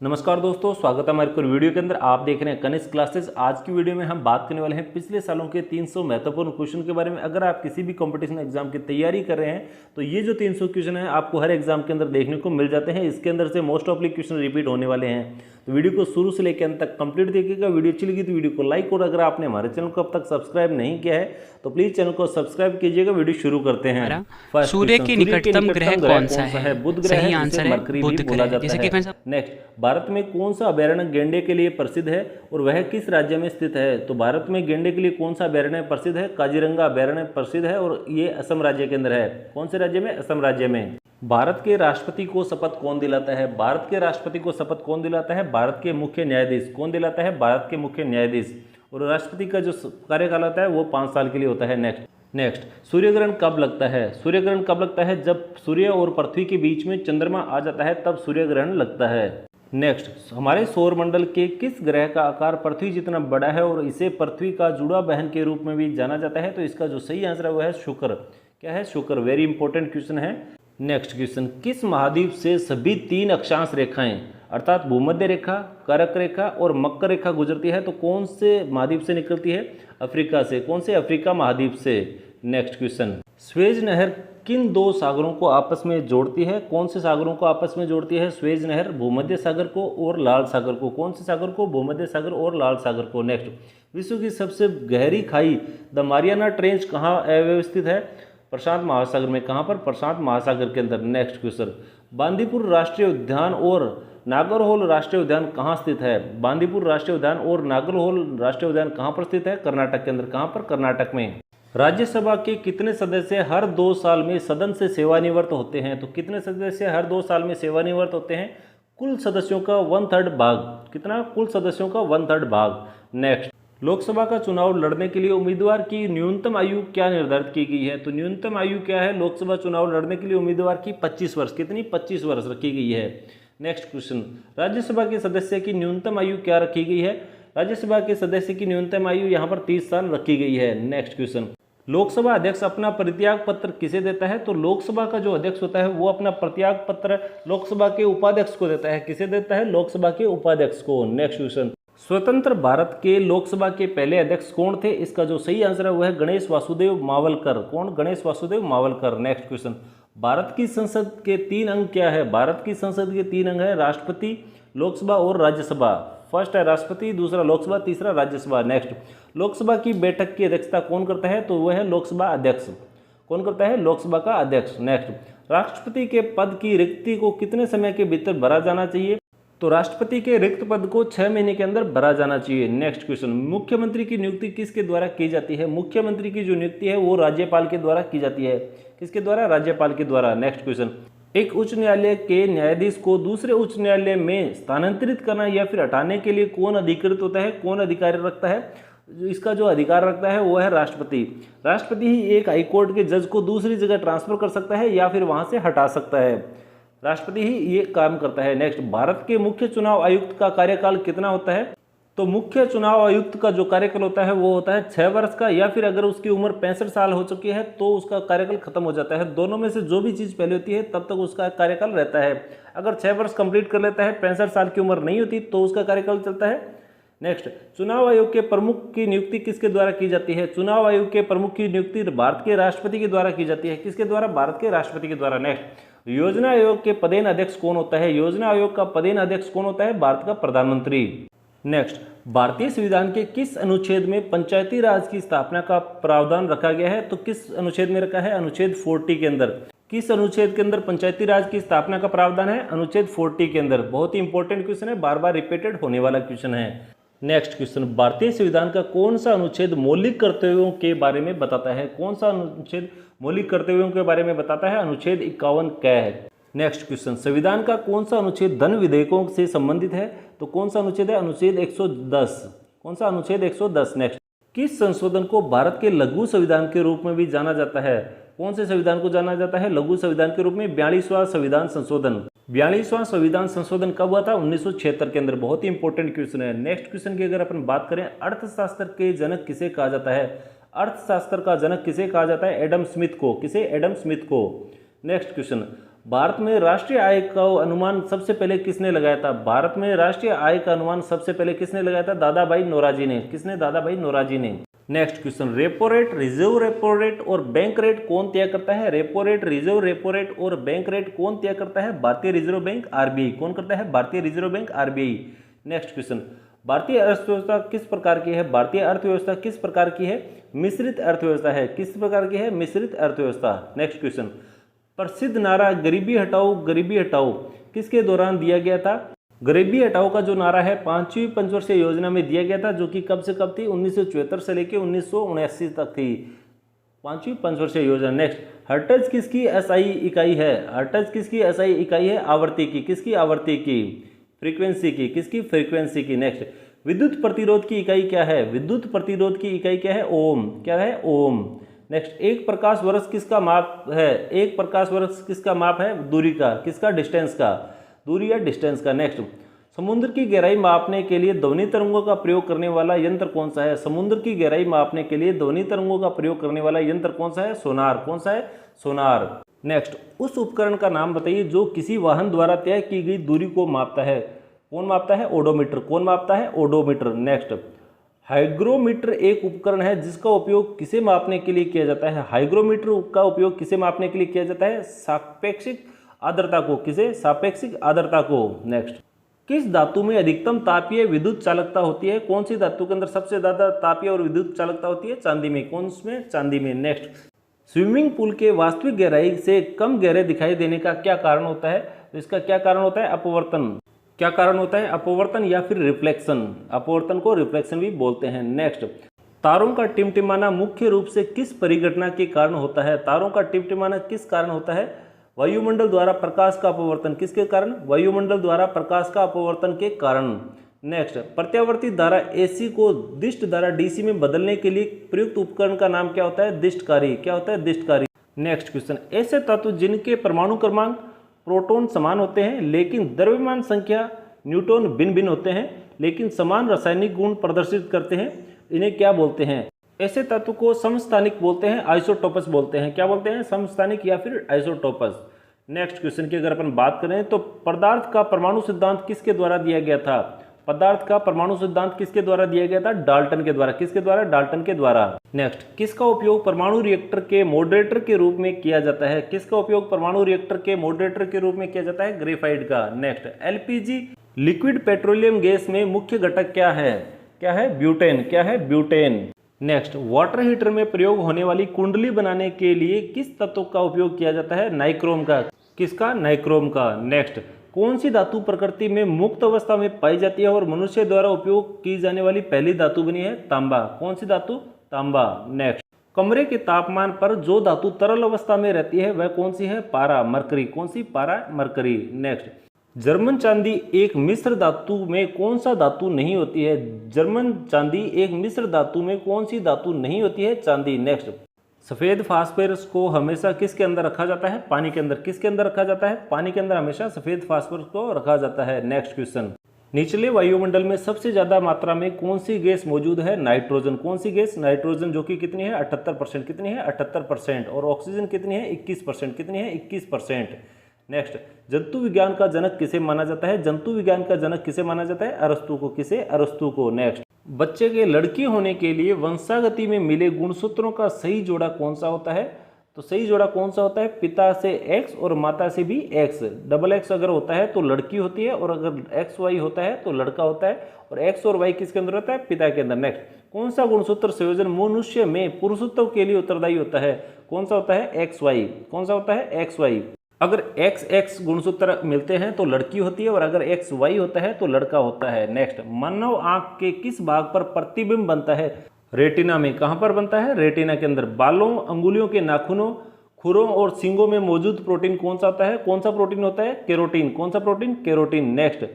नमस्कार दोस्तों, स्वागत है हमारे वीडियो के अंदर। आप देख रहे हैं कनिष्क क्लासेस। आज की वीडियो में हम बात करने वाले हैं पिछले सालों के 300 महत्वपूर्ण क्वेश्चन के बारे में। अगर आप किसी भी कंपटीशन एग्जाम की तैयारी कर रहे हैं तो ये जो 300 क्वेश्चन है आपको हर एग्जाम के अंदर देखने को मिल जाते हैं। इसके अंदर से मोस्ट ऑफली क्वेश्चन रिपीट होने वाले हैं, तो वीडियो को शुरू से लेकर अंत तक कंप्लीट देखिएगा। वीडियो अच्छी लगी तो वीडियो को लाइक, और अगर आपने हमारे चैनल को अब तक सब्सक्राइब नहीं किया है तो प्लीज चैनल को सब्सक्राइब कीजिएगा। वीडियो शुरू करते हैं। सूर्य के निकटतम ग्रह कौन सा है? बुध ग्रह सही है, आंसर जिसे है मरकरी बुध भी बोला ग्रह। जाता जैसे है। कि नेक्स्ट, भारत में कौन सा अभयारण्य गेंडे के लिए प्रसिद्ध है और वह किस राज्य में स्थित है? तो भारत में गेंडे के लिए कौन सा अभयारण्य प्रसिद्ध है? काजीरंगा अभयारण्य प्रसिद्ध है और ये असम राज्य के अंदर है। कौन से राज्य में? असम राज्य में। भारत के राष्ट्रपति को शपथ कौन दिलाता है? भारत के राष्ट्रपति को शपथ कौन दिलाता है? भारत के मुख्य न्यायाधीश। कौन दिलाता है? भारत के मुख्य न्यायाधीश। और राष्ट्रपति का जो कार्यकाल होता है वो 5 साल के लिए होता है। नेक्स्ट, सूर्यग्रहण कब लगता है? सूर्यग्रहण कब लगता है? जब सूर्य और पृथ्वी के बीच में चंद्रमा आ जाता है तब सूर्यग्रहण लगता है। नेक्स्ट, हमारे सौर मंडल के किस ग्रह का आकार पृथ्वी जितना बड़ा है और इसे पृथ्वी का जुड़ा बहन के रूप में भी जाना जाता है? तो इसका जो सही आंसर है वो है शुक्र। क्या है? शुक्र। वेरी इंपॉर्टेंट क्वेश्चन है। नेक्स्ट क्वेश्चन, किस महाद्वीप से सभी 3 अक्षांश रेखाएं अर्थात भूमध्य रेखा, कर्क रेखा और मकर रेखा गुजरती है? तो कौन से महाद्वीप से निकलती है? अफ्रीका से। कौन से? अफ्रीका महाद्वीप से। नेक्स्ट क्वेश्चन, स्वेज नहर किन 2 सागरों को आपस में जोड़ती है? कौन से सागरों को आपस में जोड़ती है स्वेज नहर? भूमध्य सागर को और लाल सागर को। कौन से सागर को? भूमध्य सागर और लाल सागर को। नेक्स्ट, विश्व की सबसे गहरी खाई द मारियाना ट्रेंच कहाँ अवस्थित है? प्रशांत महासागर में। कहाँ पर? प्रशांत महासागर के अंदर। नेक्स्ट क्वेश्चन, बांदीपुर राष्ट्रीय उद्यान और नागरहोल राष्ट्रीय उद्यान कहाँ स्थित है? बांदीपुर राष्ट्रीय उद्यान और नागरहोल राष्ट्रीय उद्यान कहाँ पर स्थित है? कर्नाटक के अंदर। कहाँ पर? कर्नाटक में। राज्यसभा के कितने सदस्य हर 2 साल में सदन से सेवानिवृत्त होते हैं? तो कितने सदस्य हर 2 साल में सेवानिवृत्त होते हैं? कुल सदस्यों का 1/3 भाग। कितना? कुल सदस्यों का 1/3 भाग। नेक्स्ट, लोकसभा का चुनाव लड़ने के लिए उम्मीदवार की न्यूनतम आयु क्या निर्धारित की गई है? तो न्यूनतम आयु क्या है लोकसभा चुनाव लड़ने के लिए उम्मीदवार की? 25 वर्ष। कितनी? 25 वर्ष रखी गई है। नेक्स्ट क्वेश्चन, राज्यसभा के सदस्य की न्यूनतम आयु क्या रखी गई है? राज्यसभा के सदस्य की न्यूनतम आयु यहाँ पर 30 साल रखी गई है। नेक्स्ट क्वेश्चन, लोकसभा अध्यक्ष अपना परित्याग पत्र किसे देता है? तो लोकसभा का जो अध्यक्ष होता है वो अपना परित्याग पत्र लोकसभा के उपाध्यक्ष को देता है। किसे देता है? लोकसभा के उपाध्यक्ष को। नेक्स्ट क्वेश्चन, स्वतंत्र भारत के लोकसभा के पहले अध्यक्ष कौन थे? इसका जो सही आंसर है वो है गणेश वासुदेव मावलकर। कौन? गणेश वासुदेव मावलकर। नेक्स्ट क्वेश्चन, भारत की संसद के 3 अंग क्या है? भारत की संसद के 3 अंग है राष्ट्रपति, लोकसभा और राज्यसभा। फर्स्ट है राष्ट्रपति, दूसरा लोकसभा, तीसरा राज्यसभा। नेक्स्ट, लोकसभा की बैठक की अध्यक्षता कौन करता है? तो वह है लोकसभा अध्यक्ष। कौन करता है? लोकसभा का अध्यक्ष। नेक्स्ट, राष्ट्रपति के पद की रिक्ति को कितने समय के भीतर भरा जाना चाहिए? तो राष्ट्रपति के रिक्त पद को 6 महीने के अंदर भरा जाना चाहिए। नेक्स्ट क्वेश्चन, मुख्यमंत्री की नियुक्ति किसके द्वारा की जाती है? मुख्यमंत्री की जो नियुक्ति है वो राज्यपाल के द्वारा की जाती है। किसके द्वारा? राज्यपाल के द्वारा। नेक्स्ट क्वेश्चन, एक उच्च न्यायालय के न्यायाधीश को दूसरे उच्च न्यायालय में स्थानांतरित करना या फिर हटाने के लिए कौन अधिकृत होता है? कौन अधिकार रखता है? इसका जो अधिकार रखता है वो है राष्ट्रपति। राष्ट्रपति ही एक हाईकोर्ट के जज को दूसरी जगह ट्रांसफर कर सकता है या फिर वहां से हटा सकता है। राष्ट्रपति ही ये काम करता है। नेक्स्ट, भारत के मुख्य चुनाव आयुक्त का कार्यकाल कितना होता है? तो मुख्य चुनाव आयुक्त का जो कार्यकाल होता है वो होता है 6 वर्ष का, या फिर अगर उसकी उम्र 65 साल हो चुकी है तो उसका कार्यकाल खत्म हो जाता है। दोनों में से जो भी चीज़ पहले होती है तब तक उसका कार्यकाल रहता है। अगर 6 वर्ष कंप्लीट कर लेता है, 65 साल की उम्र नहीं होती तो उसका कार्यकाल चलता है। नेक्स्ट, चुनाव आयोग के प्रमुख की नियुक्ति किसके द्वारा की जाती है? चुनाव आयोग के प्रमुख की नियुक्ति भारत के राष्ट्रपति के द्वारा की जाती है। किसके द्वारा? भारत के राष्ट्रपति के द्वारा। नेक्स्ट, योजना आयोग के पदेन अध्यक्ष कौन होता है? योजना आयोग का पदेन अध्यक्ष कौन होता है? भारत का प्रधानमंत्री। नेक्स्ट, भारतीय संविधान के किस अनुच्छेद में पंचायती राज की स्थापना का प्रावधान रखा गया है? तो किस अनुच्छेद में रखा है? अनुच्छेद 40 के अंदर। किस अनुच्छेद के अंदर पंचायती राज की स्थापना का प्रावधान है? अनुच्छेद 40 के अंदर। बहुत ही इंपॉर्टेंट क्वेश्चन है, बार बार रिपीटेड होने वाला क्वेश्चन है। नेक्स्ट क्वेश्चन, भारतीय संविधान का कौन सा अनुच्छेद मौलिक कर्तव्यों के बारे में बताता है? कौन सा अनुच्छेद मौलिक कर्तव्यों के बारे में बताता है? अनुच्छेद 51 क है। नेक्स्ट क्वेश्चन, संविधान का कौन सा अनुच्छेद धन विधेयकों से संबंधित है? तो कौन सा अनुच्छेद है? अनुच्छेद 110। कौन सा? अनुच्छेद 110। नेक्स्ट, किस संशोधन को भारत के लघु संविधान के रूप में भी जाना जाता है? कौन से संविधान को जाना जाता है लघु संविधान के रूप में? 42वां संविधान संशोधन। 42वां संविधान संशोधन कब हुआ था? 1976 के अंदर। बहुत ही इंपॉर्टेंट क्वेश्चन है। नेक्स्ट क्वेश्चन की अगर अपन बात करें, अर्थशास्त्र के जनक किसे कहा जाता है? अर्थशास्त्र का जनक किसे कहा जाता है? एडम स्मिथ को। किसे? एडम स्मिथ को। नेक्स्ट क्वेश्चन, भारत में राष्ट्रीय आय का अनुमान सबसे पहले किसने लगाया था? भारत में राष्ट्रीय आय का अनुमान सबसे पहले किसने लगाया था? दादा भाई नौरोजी ने। किसने? दादा भाई नौरोजी ने। Next question, repo rate, reserve repo rate और बैंक रेट कौन तय करता है? Repo rate, reserve repo rate और बैंक रेट कौन तय करता है? भारतीय रिजर्व बैंक, आरबीआई। कौन करता है? भारतीय reserve bank, RBI. Next question, भारतीय अर्थव्यवस्था किस प्रकार की है? भारतीय अर्थव्यवस्था किस प्रकार की है? मिश्रित अर्थव्यवस्था है। किस प्रकार की है? मिश्रित अर्थव्यवस्था। नेक्स्ट क्वेश्चन, प्रसिद्ध नारा गरीबी हटाओ किसके दौरान दिया गया था? गरीबी हटाओ का जो नारा है 5वीं पंचवर्षीय योजना में दिया गया था, जो कि कब से कब थी? 1974 से लेकर 1979 तक थी 5वीं पंचवर्षीय योजना। नेक्स्ट, हर्ट्ज किसकी एसआई इकाई है? हर्ट्ज किसकी एसआई इकाई है? आवर्ती की। किसकी? आवर्ती की। फ्रीक्वेंसी की। किसकी? फ्रीक्वेंसी की। नेक्स्ट, विद्युत प्रतिरोध की इकाई क्या है? विद्युत प्रतिरोध की इकाई क्या है? ओम। क्या है? ओम। नेक्स्ट, एक प्रकाश वर्ष किसका माप है? एक प्रकाश वर्ष किसका माप है? दूरी का। किसका? डिस्टेंस का। दूरी या डिस्टेंस का। नेक्स्ट, समुद्र की गहराई मापने के लिए ध्वनि तरंगों का प्रयोग करने वाला यंत्र कौन सा है? समुद्र की गहराई मापने के लिए ध्वनि तरंगों का प्रयोग करने वाला यंत्र कौन सा है? सोनार। कौन सा है? सोनार। नेक्स्ट, उस उपकरण का नाम बताइए जो किसी वाहन द्वारा तय की गई दूरी को मापता है। कौन मापता है? ओडोमीटर। कौन मापता है? ओडोमीटर। नेक्स्ट, हाइग्रोमीटर एक उपकरण है जिसका उपयोग किसे मापने के लिए किया जाता है? हाइग्रोमीटर का उपयोग किसे मापने के लिए किया जाता है? सापेक्षिक आर्द्रता को। किसे? सापेक्षिक आर्द्रता को। नेक्स्ट, किस धातु में अधिकतम तापीय विद्युत चालकता होती है? कौन सी धातु के अंदर सबसे ज्यादा तापीय और विद्युत चालकता होती है? चांदी में। कौन में? चांदी में। नेक्स्ट, स्विमिंग पूल के वास्तविक गहराई से कम गहरे दिखाई देने का क्या कारण होता है? तो इसका क्या कारण होता है? अपवर्तन। क्या कारण होता है? अपवर्तन या फिर रिफ्लेक्शन। अपवर्तन को रिफ्लेक्शन भी बोलते हैं। नेक्स्ट, तारों का टिमटिमाना मुख्य रूप से किस परिघटना के कारण होता है? तारों का टिमटिमाना किस कारण होता है? वायुमंडल द्वारा प्रकाश का अपवर्तन। किसके कारण? वायुमंडल द्वारा प्रकाश का अपवर्तन के कारण। नेक्स्ट, प्रत्यावर्ती धारा एसी को दिष्ट धारा डीसी में बदलने के लिए प्रयुक्त उपकरण का नाम क्या होता है? दिष्टकारी। क्या होता है? दिष्टकारी। नेक्स्ट क्वेश्चन, ऐसे तत्व जिनके परमाणु क्रमांक प्रोटॉन समान होते हैं लेकिन द्रव्यमान संख्या न्यूट्रॉन भिन्न भिन्न होते हैं लेकिन समान रासायनिक गुण प्रदर्शित करते हैं, इन्हें क्या बोलते हैं? ऐसे तत्व को समस्थानिक बोलते हैं, आइसोटोपस बोलते हैं। क्या बोलते हैं? समस्थानिक या फिर आइसोटोपस। नेक्स्ट क्वेश्चन की अगर अपन बात करें तो पदार्थ का परमाणु सिद्धांत किसके द्वारा दिया गया था? पदार्थ का परमाणु सिद्धांत किसके द्वारा दिया गया था? डाल्टन के द्वारा। किसके द्वारा? डाल्टन के द्वारा। नेक्स्ट, किसका उपयोग परमाणु रिएक्टर के मॉडरेटर के रूप में किया जाता है? किसका उपयोग परमाणु रिएक्टर के मॉडरेटर के रूप में किया जाता है? ग्रेफाइट का। Next, LPG liquid petroleum gas में मुख्य घटक क्या है? क्या है? ब्यूटेन। क्या है? ब्यूटेन। नेक्स्ट, वाटर हीटर में प्रयोग होने वाली कुंडली बनाने के लिए किस तत्व का उपयोग किया जाता है? नाइक्रोम का। किसका? नाइक्रोम का। नेक्स्ट, कौन सी धातु प्रकृति में मुक्त अवस्था में पाई जाती है और मनुष्य द्वारा उपयोग की जाने वाली पहली धातु बनी है? तांबा। कौन सी धातु? तांबा। नेक्स्ट, कमरे के तापमान पर जो धातु तरल अवस्था में रहती है वह कौन सी है? पारा, मरकरी। कौन सी? पारा, मरकरी। नेक्स्ट, जर्मन चांदी एक मिश्र धातु में कौन सा धातु नहीं होती है? जर्मन चांदी एक मिश्र धातु में कौन सी धातु नहीं होती है? चांदी। नेक्स्ट, सफेद फास्फोरस को हमेशा किसके अंदर रखा जाता है? पानी के अंदर। किसके अंदर रखा जाता है? पानी के अंदर हमेशा सफेद फास्फोरस को रखा जाता है। नेक्स्ट क्वेश्चन, निचले वायुमंडल में सबसे ज्यादा मात्रा में कौन सी गैस मौजूद है? नाइट्रोजन। कौन सी गैस? नाइट्रोजन, जो कि कितनी है? 78%। कितनी है? 78%। और ऑक्सीजन कितनी है? 21%। कितनी है? 21%। नेक्स्ट, जंतु विज्ञान का जनक किसे माना जाता है? जंतु विज्ञान का जनक किसे माना जाता है? अरस्तु को। किसे? अरस्तु को। नेक्स्ट, बच्चे के लड़की होने के लिए वंशागति में मिले गुणसूत्रों का सही जोड़ा कौन सा होता है? तो सही जोड़ा कौन सा होता है? पिता से एक्स और माता से भी एक्स। डबल एक्स अगर होता है तो लड़की होती है और अगर एक्स वाई होता है तो लड़का होता है। और एक्स और वाई किसके अंदर होता है? पिता के अंदर। नेक्स्ट, कौन सा गुणसूत्र संयोजन मनुष्य में पुरुषत्व के लिए उत्तरदायी होता है? कौन सा होता है? X y. कौन सा होता है? X y. अगर एक्स एक्स गुणसूत्र मिलते हैं तो लड़की होती है और अगर एक्स वाई होता है तो लड़का होता है। नेक्स्ट, मानव आंख के किस भाग पर प्रतिबिंब बनता है? रेटिना में। कहां पर बनता है? रेटिना के अंदर। बालों, अंगुलियों के नाखूनों, खुरों और सींगों में मौजूद प्रोटीन कौन सा होता है? कौन सा प्रोटीन होता है? केरोटीन। कौन सा प्रोटीन? केरोटीन। नेक्स्ट,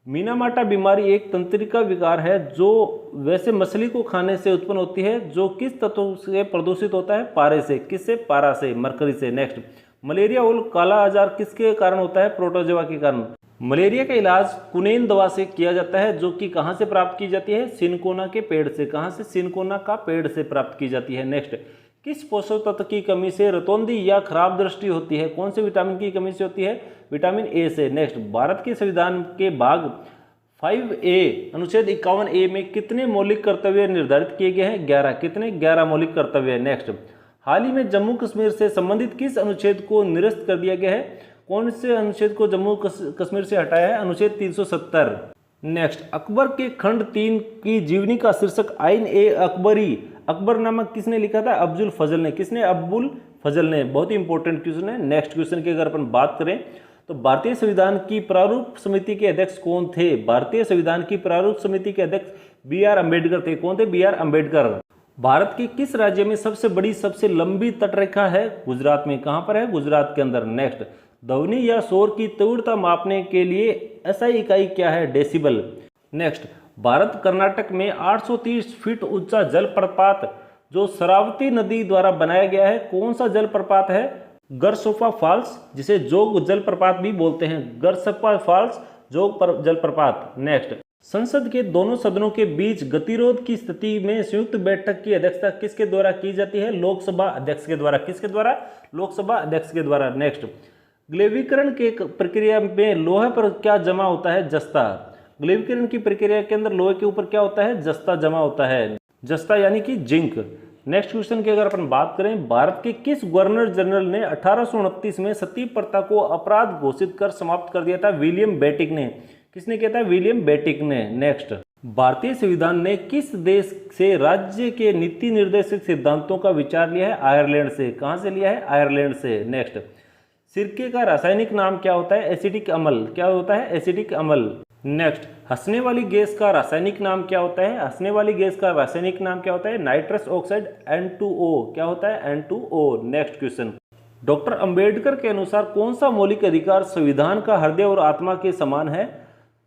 मीनामाटा बीमारी एक तंत्रिका विकार है जो वैसे मछली को खाने से उत्पन्न होती है जो किस तत्व से प्रदूषित होता है? पारे से। किससे? पारा से, मरकरी से। नेक्स्ट, मलेरिया और काला आजार किसके कारण होता है? प्रोटोजोआ के कारण। मलेरिया का इलाज कुनेन दवा से किया जाता है जो कि कहां से प्राप्त की जाती है? सिनकोना के पेड़ से। कहां से? सिनकोना का पेड़ से प्राप्त की जाती है। नेक्स्ट, किस पोषक तत्व की कमी से रतौंधी या खराब दृष्टि होती है? कौन से विटामिन की कमी से होती है? विटामिन ए से। नेक्स्ट, भारत के संविधान के भाग 5A अनुच्छेद 51A में कितने मौलिक कर्तव्य निर्धारित किए गए हैं? 11। कितने? 11 मौलिक कर्तव्य। नेक्स्ट, हाल ही में जम्मू कश्मीर से संबंधित किस अनुच्छेद को निरस्त कर दिया गया है? कौन से अनुच्छेद को जम्मू कश्मीर से हटाया है? अनुच्छेद 370। नेक्स्ट, अकबर के खंड 3 की जीवनी का शीर्षक आइन ए अकबरी अकबरनामा किसने लिखा था? अब्दुल फजल ने। किसने? अब्दुल फजल ने। बहुत ही इंपॉर्टेंट क्वेश्चन है। नेक्स्ट क्वेश्चन की अगर अपन बात करें तो भारतीय संविधान की प्रारूप समिति के अध्यक्ष कौन थे? भारतीय संविधान की प्रारूप समिति के अध्यक्ष B.R. अम्बेडकर थे। कौन थे? B.R. अम्बेडकर। भारत के किस राज्य में सबसे बड़ी सबसे लंबी तटरेखा है? गुजरात में। कहां पर है? गुजरात के अंदर। नेक्स्ट, ध्वनि या शोर की तीव्रता मापने के लिए SI इकाई क्या है? डेसिबल। नेक्स्ट, भारत कर्नाटक में 830 फीट ऊंचा जलप्रपात जो शरावती नदी द्वारा बनाया गया है, कौन सा जलप्रपात है? गरसोफा फॉल्स, जिसे जोग जलप्रपात भी बोलते हैं। गरसोफा फॉल्स, जोग जलप्रपात। नेक्स्ट, संसद के दोनों सदनों के बीच गतिरोध की स्थिति में संयुक्त बैठक की अध्यक्षता किसके द्वारा की जाती है? लोकसभा अध्यक्ष के द्वारा। किसके द्वारा? लोकसभा अध्यक्ष के द्वारा। नेक्स्ट, ग्लेवीकरण के प्रक्रिया में लोहे पर क्या जमा होता है? जस्ता। ग्लेवीकरण की प्रक्रिया के अंदर लोहे के ऊपर क्या होता है? जस्ता जमा होता है। जस्ता यानी कि जिंक। नेक्स्ट क्वेश्चन की अगर अपन बात करें, भारत के किस गवर्नर जनरल ने 1829 में सती प्रथा को अपराध घोषित कर समाप्त कर दिया था? विलियम बेटिक ने। किसने किया था? विलियम बेटिक ने। नेक्स्ट, भारतीय संविधान ने किस देश से राज्य के नीति निर्देशक सिद्धांतों का विचार लिया है? आयरलैंड से। कहां से लिया है? आयरलैंड से। नेक्स्ट, सिरके का रासायनिक नाम क्या होता है? एसिटिक अम्ल। क्या होता है? एसिटिक अम्ल। नेक्स्ट, हंसने वाली गैस का रासायनिक नाम क्या होता है? हंसने वाली गैस का रासायनिक नाम क्या होता है? Nitrous oxide N2O। क्या होता है? N2O। Next question, doctor Ambedkar के अनुसार कौन सा मौलिक अधिकार संविधान का हृदय और आत्मा के समान है?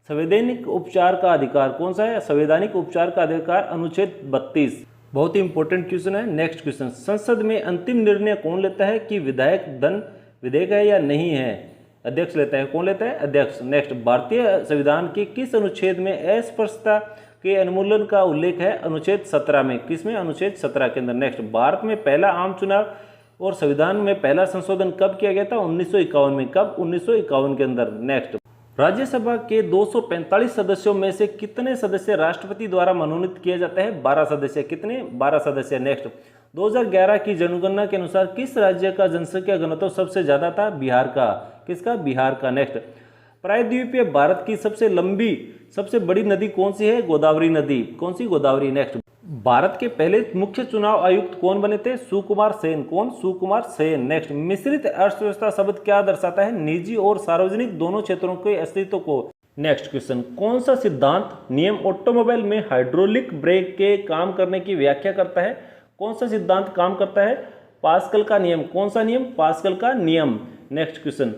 संवैधानिक उपचार का अधिकार। कौन सा है? संवैधानिक उपचार का अधिकार, अनुच्छेद 32। बहुत ही इंपॉर्टेंट क्वेश्चन है। नेक्स्ट क्वेश्चन, संसद में अंतिम निर्णय कौन लेता है कि विधायक दंड विधेयक है या नहीं है? अध्यक्ष लेता है। कौन लेता है? अध्यक्ष। नेक्स्ट, भारतीय संविधान के किस अनुच्छेद में अस्पृश्यता के उन्मूलन का उल्लेख है? अनुच्छेद 17 में। किसमें? अनुच्छेद 17 के अंदर। नेक्स्ट, भारत में पहला आम चुनाव और संविधान में पहला संशोधन कब किया गया था? 1951 में। कब? 1951 के अंदर। नेक्स्ट, राज्यसभा के 245 सदस्यों में से कितने सदस्य राष्ट्रपति द्वारा मनोनीत किए जाते हैं? 12 सदस्य। कितने? 12 सदस्य। नेक्स्ट, 2011 की जनगणना के अनुसार किस राज्य का जनसंख्या घनत्व सबसे ज्यादा था? बिहार का। किसका? बिहार का। नेक्स्ट, प्रायद्वीपीय भारत की सबसे लंबी सबसे बड़ी नदी कौन सी है? गोदावरी नदी। कौन सी? गोदावरी। नेक्स्ट, भारत के पहले मुख्य चुनाव आयुक्त कौन बने थे? सुकुमार सेन। कौन? सुकुमार सेन। नेक्स्ट, मिश्रित अर्थव्यवस्था शब्द क्या दर्शाता है? निजी और सार्वजनिक दोनों क्षेत्रों के अस्तित्व को। नेक्स्ट क्वेश्चन, कौन सा सिद्धांत नियम ऑटोमोबाइल में हाइड्रोलिक ब्रेक के काम करने की व्याख्या करता है? कौन सा सिद्धांत काम करता है? पास्कल का नियम। कौन सा नियम? पास्कल का नियम। नेक्स्ट क्वेश्चन,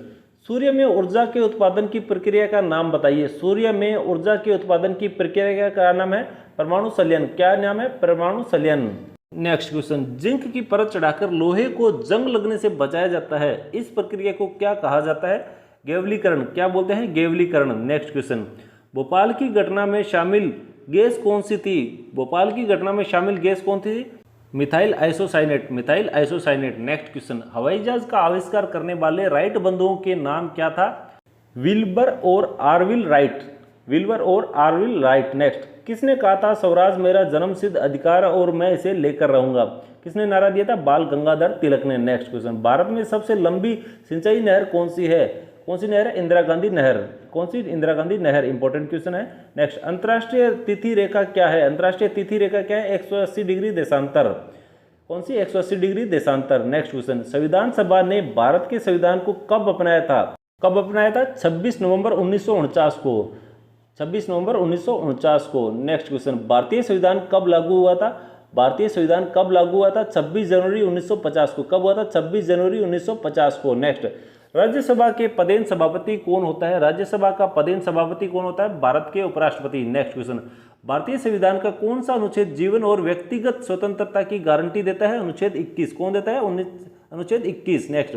सूर्य में ऊर्जा के उत्पादन की प्रक्रिया का नाम बताइए। सूर्य में ऊर्जा के उत्पादन की प्रक्रिया का नाम है परमाणु संलयन। क्या नाम है? परमाणु संलयन। नेक्स्ट क्वेश्चन, जिंक की परत चढ़ाकर लोहे को जंग लगने से बचाया जाता है, इस प्रक्रिया को क्या कहा जाता है? गैवलीकरण। क्या बोलते हैं? गैवलीकरण। नेक्स्ट क्वेश्चन, भोपाल की घटना में शामिल गैस कौन सी थी? भोपाल की घटना में शामिल गैस कौन थी? Methyl isocyanate. Methyl isocyanate. Next question, हवाई जहाज का आविष्कार करने वाले राइट बंधुओं के नाम क्या था? विल्बर और आरविल राइट। विल्बर और आरविल राइट। नेक्स्ट, किसने कहा था स्वराज मेरा जन्मसिद्ध अधिकार और मैं इसे लेकर रहूंगा? किसने नारा दिया था? बाल गंगाधर तिलक ने। नेक्स्ट क्वेश्चन, भारत में सबसे लंबी सिंचाई नहर कौन सी है? कौन सी नहर है? इंदिरा गांधी नहर। कौन सी? इंदिरा गांधी नहर। इंपॉर्टेंट क्वेश्चन है। नेक्स्ट, अंतर्राष्ट्रीय तिथि रेखा क्या है? अंतर्राष्ट्रीय तिथि रेखा क्या है? 180 डिग्री देशांतर। कौन सी? 180 डिग्री देशांतर। नेक्स्ट क्वेश्चन, संविधान सभा ने भारत के संविधान को कब अपनाया था? कब अपनाया था? 26 नवंबर 1949 को। 26 नवंबर 1949 को। नेक्स्ट क्वेश्चन, भारतीय संविधान कब लागू हुआ था? भारतीय संविधान कब लागू हुआ था? 26 जनवरी 1950 को। कब हुआ था? 26 जनवरी 1950 को। नेक्स्ट, राज्यसभा के पदेन सभापति कौन होता है? राज्यसभा का पदेन सभापति कौन होता है? भारत के उपराष्ट्रपति। नेक्स्ट क्वेश्चन, भारतीय संविधान का कौन सा अनुच्छेद जीवन और व्यक्तिगत स्वतंत्रता की गारंटी देता है? अनुच्छेद 21। कौन देता है? अनुच्छेद 21। नेक्स्ट,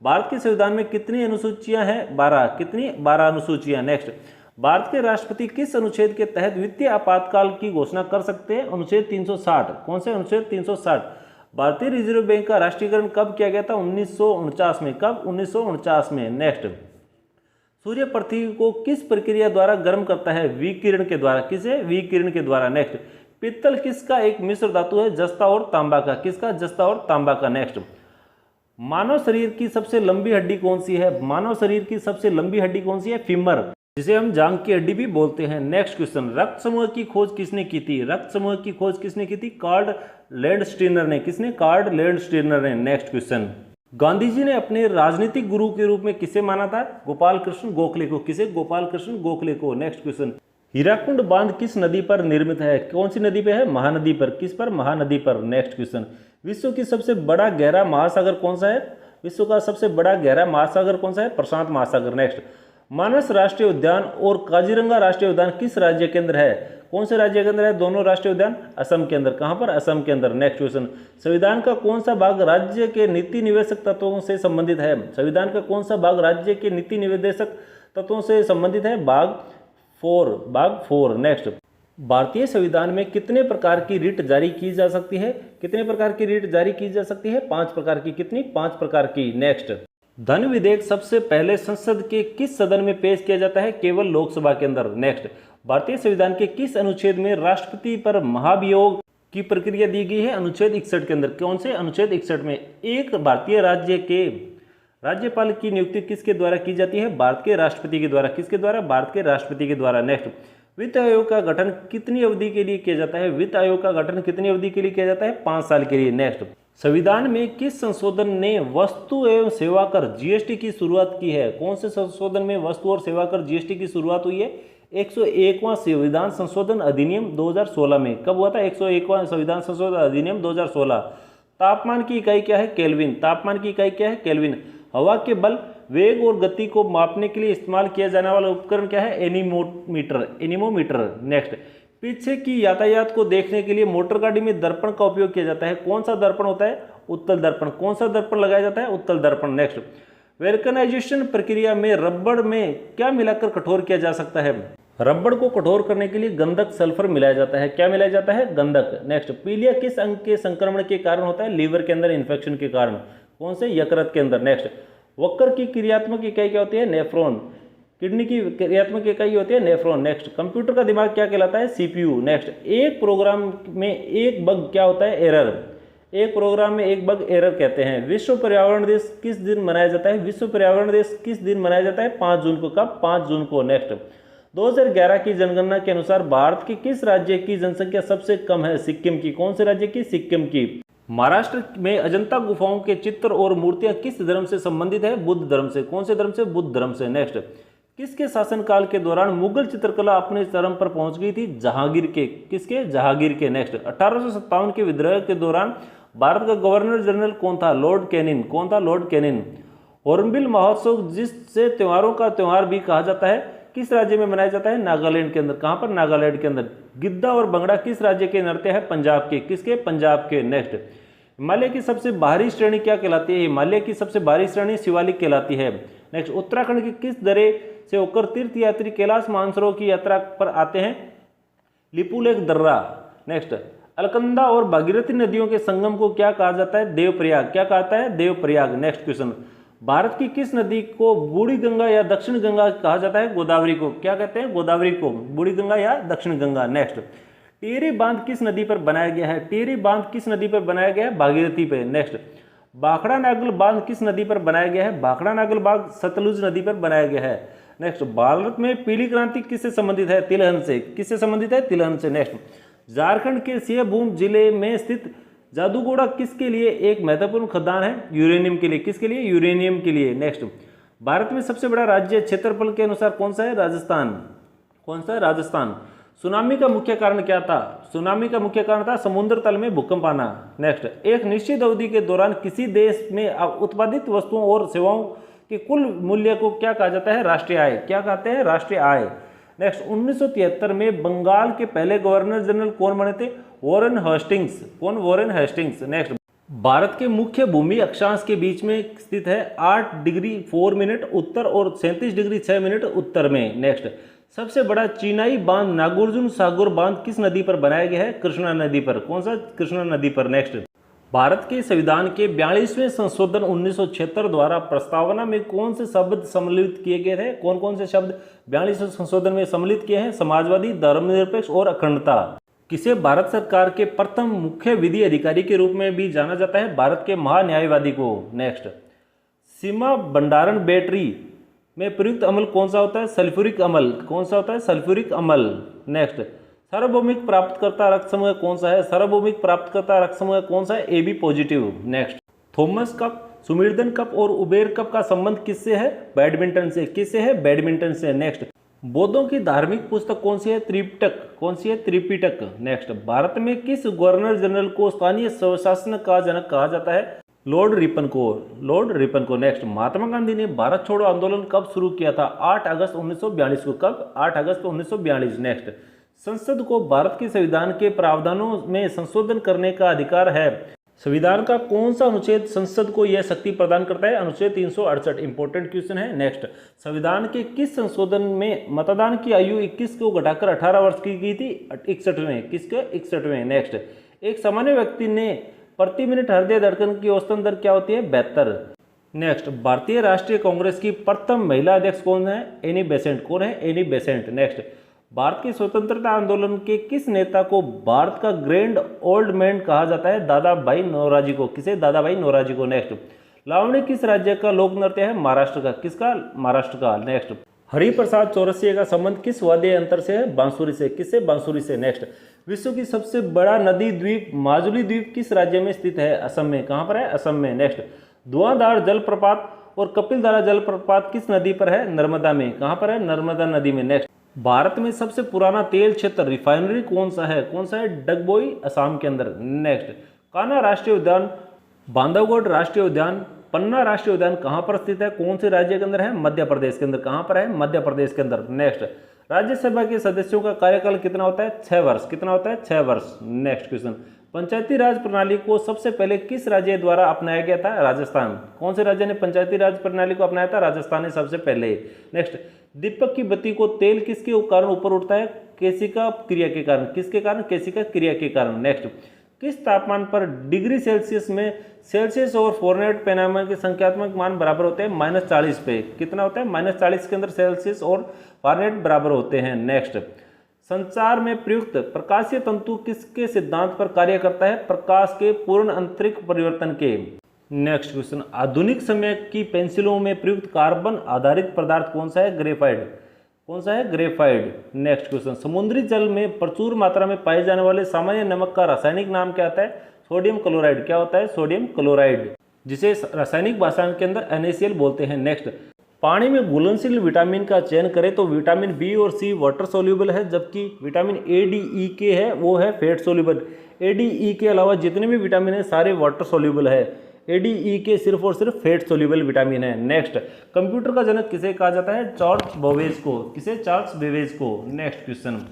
भारत के संविधान में कितनी अनुसूचियां हैं? 12। कितनी? 12 अनुसूचियां। नेक्स्ट, भारत के राष्ट्रपति किस अनुच्छेद के तहत वित्तीय आपातकाल की घोषणा कर सकते हैं? अनुच्छेद 360। कौन से? अनुच्छेद 360। भारतीय रिजर्व बैंक का राष्ट्रीयकरण कब किया गया था? 1949 में। कब? 1949 में। नेक्स्ट, सूर्य पृथ्वी को किस प्रक्रिया द्वारा गर्म करता है? विकिरण के द्वारा। किसे? विकिरण के द्वारा। नेक्स्ट, पित्तल किसका एक मिश्र धातु है? जस्ता और तांबा का। किसका? जस्ता और तांबा का। नेक्स्ट, मानव शरीर की सबसे लंबी हड्डी कौन सी है? मानव शरीर की सबसे लंबी हड्डी कौन सी है? फीमर, जिसे हम जांघ की हड्डी भी बोलते हैं। नेक्स्ट क्वेश्चन, रक्त समूह की खोज किसने की थी? रक्त समूह की खोज किसने की थी? कार्ल लैंडस्टीनर ने। किसने? कार्ल लैंडस्टीनर ने। नेक्स्ट क्वेश्चन, गांधी जी ने अपने राजनीतिक गुरु के रूप में किसे माना था? गोपाल कृष्ण गोखले को। किसे? गोपाल कृष्ण गोखले को। नेक्स्ट क्वेश्चन, हीराकुंड बांध किस नदी पर निर्मित है? कौन सी नदी पे है? महानदी पर। किस पर? महानदी पर। नेक्स्ट क्वेश्चन, विश्व की सबसे बड़ा गहरा महासागर कौन सा है? विश्व का सबसे बड़ा गहरा महासागर कौन सा है? प्रशांत महासागर। नेक्स्ट, मानस राष्ट्रीय उद्यान और काजीरंगा राष्ट्रीय उद्यान किस राज्य के अंदर है? कौन से राज्य के अंदर है दोनों राष्ट्रीय उद्यान? असम के अंदर। कहां पर? असम के अंदर। नेक्स्ट क्वेश्चन, संविधान का कौन सा भाग राज्य के नीति निवेशक तत्वों से संबंधित है? संविधान का कौन सा भाग राज्य के नीति निवेशक तत्वों से संबंधित है? भाग 4। नेक्स्ट, भारतीय संविधान में कितने प्रकार की रिट जारी की जा सकती है? कितने प्रकार की रिट जारी की जा सकती है? 5 प्रकार की। कितनी? 5 प्रकार की। नेक्स्ट, धन विधेयक सबसे पहले संसद के किस सदन में पेश किया जाता है? केवल लोकसभा के अंदर। नेक्स्ट, भारतीय संविधान के किस अनुच्छेद में राष्ट्रपति पर महाभियोग की प्रक्रिया दी गई है? अनुच्छेद 61 के अंदर। कौन से? अनुच्छेद 61 में। एक भारतीय राज्य के राज्यपाल की नियुक्ति किसके द्वारा की जाती है? भारत के राष्ट्रपति के द्वारा। किसके द्वारा? भारत के राष्ट्रपति के द्वारा। नेक्स्ट, वित्त आयोग का गठन कितनी अवधि के लिए किया जाता है? वित्त आयोग का गठन कितनी अवधि के लिए किया जाता है? 5 साल के लिए। नेक्स्ट, संविधान में किस संशोधन ने वस्तु एवं सेवा कर जीएसटी की शुरुआत की है? कौन से संशोधन में वस्तु और सेवा कर जीएसटी की शुरुआत हुई है? 101वां संविधान संशोधन अधिनियम 2016 में। कब हुआ था? 101वां संविधान संशोधन अधिनियम 2016। तापमान की इकाई क्या है? केल्विन। तापमान की इकाई क्या है? केल्विन। हवा के बल, वेग और गति को मापने के लिए इस्तेमाल किया जाने वाला उपकरण क्या है? एनीमोमीटर। नेक्स्ट, पीछे की यातायात को देखने के लिए मोटर गाड़ी में दर्पण का उपयोग किया जाता है। कौन सा दर्पण होता है? उत्तल दर्पण। कौन सा दर्पण लगाया जाता है? उत्तल दर्पण। नेक्स्ट, वेल्कनाइजेशन प्रक्रिया में रबड़ में क्या मिलाकर कठोर किया जा सकता है? रबड़ को कठोर करने के लिए गंधक सल्फर मिलाया जाता है। क्या मिलाया जाता है? गंधक। नेक्स्ट, पीलिया किस अंग के संक्रमण के कारण होता है? लीवर के अंदर इन्फेक्शन के कारण। कौन से? यकृत के अंदर। नेक्स्ट, वक्र की क्रियात्मक इकाई क्या होती है? नेफ्रॉन। किडनी की क्रियात्मक इकाई होती है नेफ्रॉन। नेक्स्ट, कंप्यूटर का दिमाग क्या कहलाता है? सीपीयू। नेक्स्ट, एक प्रोग्राम में एक बग क्या होता है? एरर। एक प्रोग्राम में एक बग एरर कहते हैं। विश्व पर्यावरण दिवस किस दिन मनाया जाता है? विश्व पर्यावरण दिवस किस दिन मनाया जाता है? 5 जून को। कब? 5 जून को। नेक्स्ट, 2011 की जनगणना के अनुसार भारत के किस राज्य की जनसंख्या सबसे कम है? सिक्किम की। कौन से राज्य की? सिक्किम की। महाराष्ट्र में अजंता गुफाओं के चित्र और मूर्तियां किस धर्म से संबंधित है? बुद्ध धर्म से। कौन से धर्म से? बुद्ध धर्म से। नेक्स्ट, किसके शासनकाल के दौरान मुगल चित्रकला अपने चरम पर पहुंच गई थी? जहांगीर के। किसके? जहांगीर के। नेक्स्ट, 1857 के विद्रोह के दौरान भारत का गवर्नर जनरल कौन था? Lord Canning. कौन था? Lord canine. हॉर्नबिल महोत्सव, जिससे त्योहारों का त्योहार भी कहा जाता है, किस राज्य में मनाया जाता है? नागालैंड के अंदर। कहां पर? नागालैंड के अंदर। गिद्दा और भंगड़ा किस राज्य के नृत्य है? पंजाब के। किसके? पंजाब के। नेक्स्ट, हिमालय की सबसे बाहरी श्रेणी क्या कहलाती है? हिमालय की सबसे बाहरी श्रेणी शिवालिक कहलाती है। नेक्स्ट, उत्तराखंड की किस दर्रे से होकर तीर्थयात्री कैलाश मानसरोवर की यात्रा पर आते हैं? लिपुलेख दर्रा। नेक्स्ट, अलकनंदा और भागीरथी नदियों के संगम को क्या कहा जाता है? देवप्रयाग। क्या कहता है? देवप्रयाग। नेक्स्ट क्वेश्चन, भारत की किस नदी को बूढ़ी गंगा या दक्षिण गंगा कहा जाता है? गोदावरी को। क्या कहते हैं? गोदावरी को। बूढ़ी गंगा या दक्षिण गंगा। नेक्स्ट, टिहरी बांध किस नदी पर बनाया गया है? टिहरी बांध किस नदी पर बनाया गया है? भागीरथी पे। नेक्स्ट, भाखड़ा नागल बांध किस नदी पर बनाया गया है? भाखड़ा नागल बांध सतलुज नदी पर बनाया गया है। नेक्स्ट, भारत में पीली क्रांति किससे संबंधित है? तिलहन से। किससे संबंधित है? तिलहन से। नेक्स्ट, झारखंड के सिंहभूम जिले में स्थित जादूगोड़ा किसके लिए एक महत्वपूर्ण खदान है? यूरेनियम के लिए। किसके लिए? यूरेनियम के लिए। नेक्स्ट, भारत में सबसे बड़ा राज्य क्षेत्रफल के अनुसार कौन सा है? राजस्थान। कौन सा है? राजस्थान। सुनामी का मुख्य कारण क्या था? सुनामी का मुख्य कारण था समुद्र तल में भूकंप आना। नेक्स्ट, एक निश्चित अवधि के दौरान किसी देश में उत्पादित वस्तुओं और सेवाओं के कुल मूल्य को क्या कहा जाता है? राष्ट्रीय आय। क्या कहते हैं? राष्ट्रीय आय। नेक्स्ट, 1973 में बंगाल के पहले गवर्नर जनरल कौन बने थे? Warren Hastings. कौन? Warren Hastings. नेक्स्ट, भारत के मुख्य भूमि अक्षांश के बीच में स्थित है 8 डिग्री 4 मिनट उत्तर और 37 डिग्री 6 मिनट उत्तर में। नेक्स्ट, सबसे बड़ा चीनाई बांध नागार्जुन सागर बांध किस नदी पर बनाया गया है? कृष्णा नदी पर। कौन सा? कृष्णा नदी पर। नेक्स्ट, भारत के संविधान के 42वें संशोधन 1976 द्वारा प्रस्तावना में कौन से शब्द सम्मिलित किए गए थे? कौन कौन से शब्द 42वें संशोधन में सम्मिलित किए हैं? समाजवादी, धर्मनिरपेक्ष और अखंडता। किसे भारत सरकार के प्रथम मुख्य विधि अधिकारी के रूप में भी जाना जाता है? भारत के महान्यायवादी को। नेक्स्ट, सीमा भंडारण बैटरी में प्रयुक्त अम्ल कौन सा होता है? सल्फ्यूरिक अम्ल। कौन सा होता है? सल्फ्यूरिक अम्ल। नेक्स्ट, सार्वभौमिक प्राप्तकर्ता रक्त समूह कौन सा है? सार्वभौमिक प्राप्तकर्ता रक्त समूह कौन सा है? AB positive. Next, Thomas cup, Sudirman cup और उबेर कप का संबंध किससे है? बैडमिंटन से। किससे है? बैडमिंटन से। नेक्स्ट, बौद्धों की धार्मिक पुस्तक कौन सी है? त्रिपिटक। कौन सी है? त्रिपिटक। नेक्स्ट, भारत में किस गवर्नर जनरल को स्थानीय स्वशासन का जनक कहा जाता है? लॉर्ड रिपन को। लॉर्ड रिपन को। नेक्स्ट, महात्मा गांधी ने भारत छोड़ो आंदोलन कब शुरू किया था? 8 अगस्त 1942 को। कब? 8 अगस्त 1942। नेक्स्ट, संसद को भारत के संविधान के प्रावधानों में संशोधन करने का अधिकार है। संविधान का कौन सा अनुच्छेद संसद को यह शक्ति प्रदान करता है? अनुच्छेद 368। इंपॉर्टेंट क्वेश्चन है। नेक्स्ट, संविधान के किस संशोधन में मतदान की आयु 21 को घटाकर 18 वर्ष की गई थी? 61वें। किसके? 61वें। नेक्स्ट, एक सामान्य व्यक्ति ने प्रति मिनट हृदय धड़कन की औसतन दर क्या होती है? 72। नेक्स्ट, भारतीय राष्ट्रीय कांग्रेस की प्रथम महिला अध्यक्ष कौन है? Annie Besant. कौन है? Annie Besant. नेक्स्ट, भारत के स्वतंत्रता आंदोलन के किस नेता को भारत का ग्रैंड ओल्ड मैन कहा जाता है? दादा भाई नौरोजी को। किसे? दादा भाई नौरोजी को। नेक्स्ट, लावणी किस राज्य का लोक नृत्य है? महाराष्ट्र का। किसका? महाराष्ट्र का। नेक्स्ट, हरिप्रसाद चौरसिया का संबंध किस वाद्य यंत्र से है? बांसुरी से। किससे? बांसुरी से। नेक्स्ट, विश्व की सबसे बड़ा नदी द्वीप माजुली द्वीप किस राज्य में स्थित है? असम में। कहाँ पर है? असम में। नेक्स्ट, धुआंधार जलप्रपात और कपिलधारा जलप्रपात किस नदी पर है? नर्मदा में। कहाँ पर है? नर्मदा नदी में। नेक्स्ट, भारत में सबसे पुराना तेल क्षेत्र रिफाइनरी कौन सा है? कौन सा है? डगबोई, असम के अंदर। नेक्स्ट, कान्हा राष्ट्रीय उद्यान, बांधवगढ़ राष्ट्रीय उद्यान, पन्ना राष्ट्रीय उद्यान कहाँ पर स्थित है? कौन से राज्य के अंदर है? मध्य प्रदेश के अंदर। कहाँ पर है? मध्य प्रदेश के अंदर। नेक्स्ट, राज्यसभा के सदस्यों का कार्यकाल कितना होता है? 6 वर्ष। कितना होता है? 6 वर्ष। नेक्स्ट क्वेश्चन, पंचायती राज प्रणाली को सबसे पहले किस राज्य द्वारा अपनाया गया था? राजस्थान। कौन से राज्य ने पंचायती राज प्रणाली को अपनाया था? राजस्थान ने सबसे पहले। नेक्स्ट, दीपक की बत्ती को तेल किसके कारण ऊपर उठता है? केशिका क्रिया के कारण। किसके कारण? केशिका क्रिया के कारण। नेक्स्ट, किस तापमान पर डिग्री सेल्सियस में सेल्सियस और फ़ारेनहाइट पैमाने के संख्यात्मक मान बराबर होते हैं? -40 पे। कितना होता है? -40 के अंदर सेल्सियस और फ़ारेनहाइट बराबर होते हैं। नेक्स्ट, संचार में प्रयुक्त प्रकाशीय तंतु किसके सिद्धांत पर कार्य करता है? प्रकाश के पूर्ण आंतरिक परिवर्तन के। नेक्स्ट क्वेश्चन, आधुनिक समय की पेंसिलों में प्रयुक्त कार्बन आधारित पदार्थ कौन सा है? ग्रेफाइट। कौन सा है? ग्रेफाइट। नेक्स्ट क्वेश्चन, समुद्री जल में प्रचुर मात्रा में पाए जाने वाले सामान्य नमक का रासायनिक नाम क्या आता है? Sodium chloride. क्या होता है? सोडियम क्लोराइड, जिसे रासायनिक भाषा के अंदर NaCl बोलते हैं। नेक्स्ट, पानी में घुलनशील विटामिन का चयन करें तो विटामिन बी और सी वाटर सोल्यूबल है, जबकि विटामिन ए डी ई के है वो है fat soluble. A D E के अलावा जितने भी विटामिन है सारे वाटर सोल्यूबल है। ए डी ई के सिर्फ और सिर्फ फैट सोल्यूबल विटामिन है। नेक्स्ट, कंप्यूटर का जनक किसे कहा जाता है? चार्ल्स बेबेज को। किसे? चार्ल्स बेबेज को। नेक्स्ट क्वेश्चन,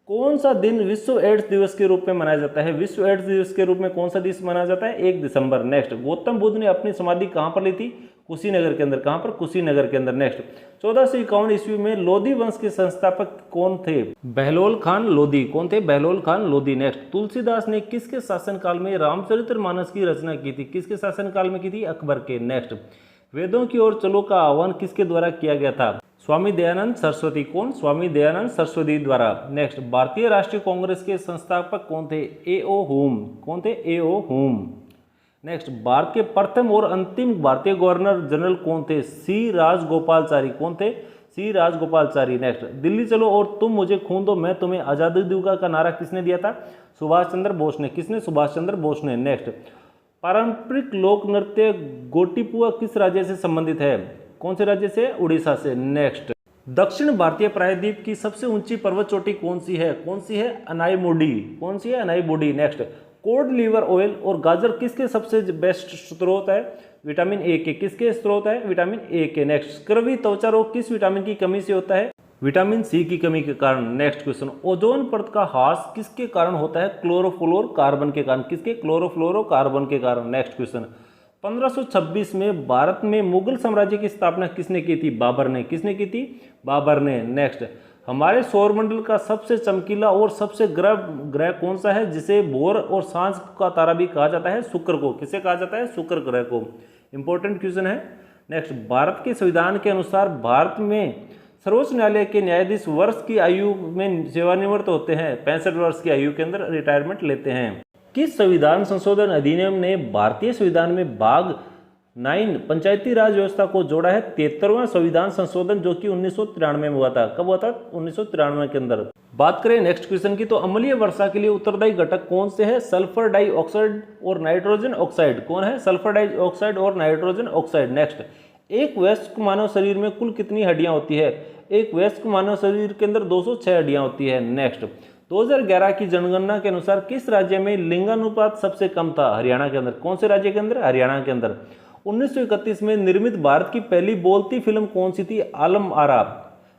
कौन सा दिन विश्व एड्स दिवस के रूप में मनाया जाता है? विश्व एड्स दिवस के रूप में कौन सा दिवस मनाया जाता है? 1 दिसंबर। नेक्स्ट, गौतम बुद्ध ने अपनी समाधि कहाँ पर ली थी? कुशीनगर के अंदर। कहाँ पर? कुशीनगर के अंदर। नेक्स्ट, 1451 ईस्वी में लोधी वंश के संस्थापक कौन थे? बहलोल खान लोधी। कौन थे? बहलोल खान लोधी। नेक्स्ट, तुलसीदास ने किसके शासनकाल में रामचरितमानस की रचना की थी? किसके शासनकाल में की थी? अकबर के। नेक्स्ट, वेदों की ओर चलो का आह्वान किसके द्वारा किया गया था? स्वामी दयानंद सरस्वती। कौन? स्वामी दयानंद सरस्वती द्वारा। नेक्स्ट, भारतीय राष्ट्रीय कांग्रेस के संस्थापक कौन थे? A.O. हुम। कौन थे? A.O. हुम। नेक्स्ट, भारत के प्रथम और अंतिम भारतीय गवर्नर जनरल कौन थे? सी राजगोपालचारी। कौन थे? सी राजगोपालचारी। नेक्स्ट, दिल्ली चलो और तुम मुझे खून दो मैं तुम्हें आज़ादी दूंगा का नारा किसने दिया था? सुभाष चंद्र बोस ने। किसने? सुभाष चंद्र बोस ने। नेक्स्ट, पारंपरिक लोक नृत्य गोटीपुआ किस राज्य से संबंधित है? कौन से राज्य से? उड़ीसा से। नेक्स्ट, दक्षिण भारतीय प्रायद्वीप की सबसे ऊंची पर्वत चोटी कौन सी है? कौन सी है? अनाईमुडी। कौन सी है? Anaimudi. Next, cod liver oil और गाजर किसके सबसे बेस्ट स्रोत है? विटामिन ए के। किसके स्रोत है? विटामिन ए के। नेक्स्ट, स्क्रवी त्वचा रोग किस विटामिन की कमी से होता है? विटामिन सी की कमी के कारण। नेक्स्ट क्वेश्चन, ओजोन परत का ह्रास किसके कारण होता है? क्लोरोफ्लोरोकार्बन के कारण। किसके? क्लोरोफ्लोरोकार्बन के कारण। नेक्स्ट क्वेश्चन, 1526 में भारत में मुगल साम्राज्य की स्थापना किसने की थी? बाबर ने। किसने की थी? बाबर ने। नेक्स्ट, हमारे सौरमंडल का सबसे चमकीला और सबसे ग्रह कौन सा है जिसे भोर और सांझ का तारा भी कहा जाता है? शुक्र को। किसे कहा जाता है? शुक्र ग्रह को। इंपॉर्टेंट क्वेश्चन है। नेक्स्ट, भारत के संविधान के अनुसार भारत में सर्वोच्च न्यायालय के न्यायाधीश वर्ष की आयु में सेवानिवृत्त होते हैं, 65 वर्ष की आयु के अंदर रिटायरमेंट लेते हैं। किस संविधान संशोधन अधिनियम ने भारतीय संविधान में भाग 9 पंचायती राज व्यवस्था को जोड़ा है? 73वां संविधान संशोधन जो कि 1993 में हुआ था। कब हुआ था? 1993 के अंदर। बात करें नेक्स्ट क्वेश्चन की, तो अम्लीय वर्षा के लिए उत्तरदायी घटक कौन से है? सल्फर डाइऑक्साइड और नाइट्रोजन ऑक्साइड। कौन है? सल्फर डाइऑक्साइड और नाइट्रोजन ऑक्साइड। नेक्स्ट, एक वयस्क मानव शरीर में कुल कितनी हड्डियां होती है? एक वयस्क मानव शरीर के अंदर 206 हड्डियां होती है। नेक्स्ट, 2011 की जनगणना के अनुसार किस राज्य में लिंगानुपात सबसे कम था? हरियाणा के अंदर। कौन से राज्य के अंदर? हरियाणा के अंदर। 1931 में निर्मित भारत की पहली बोलती फिल्म कौन सी थी? आलम आरा।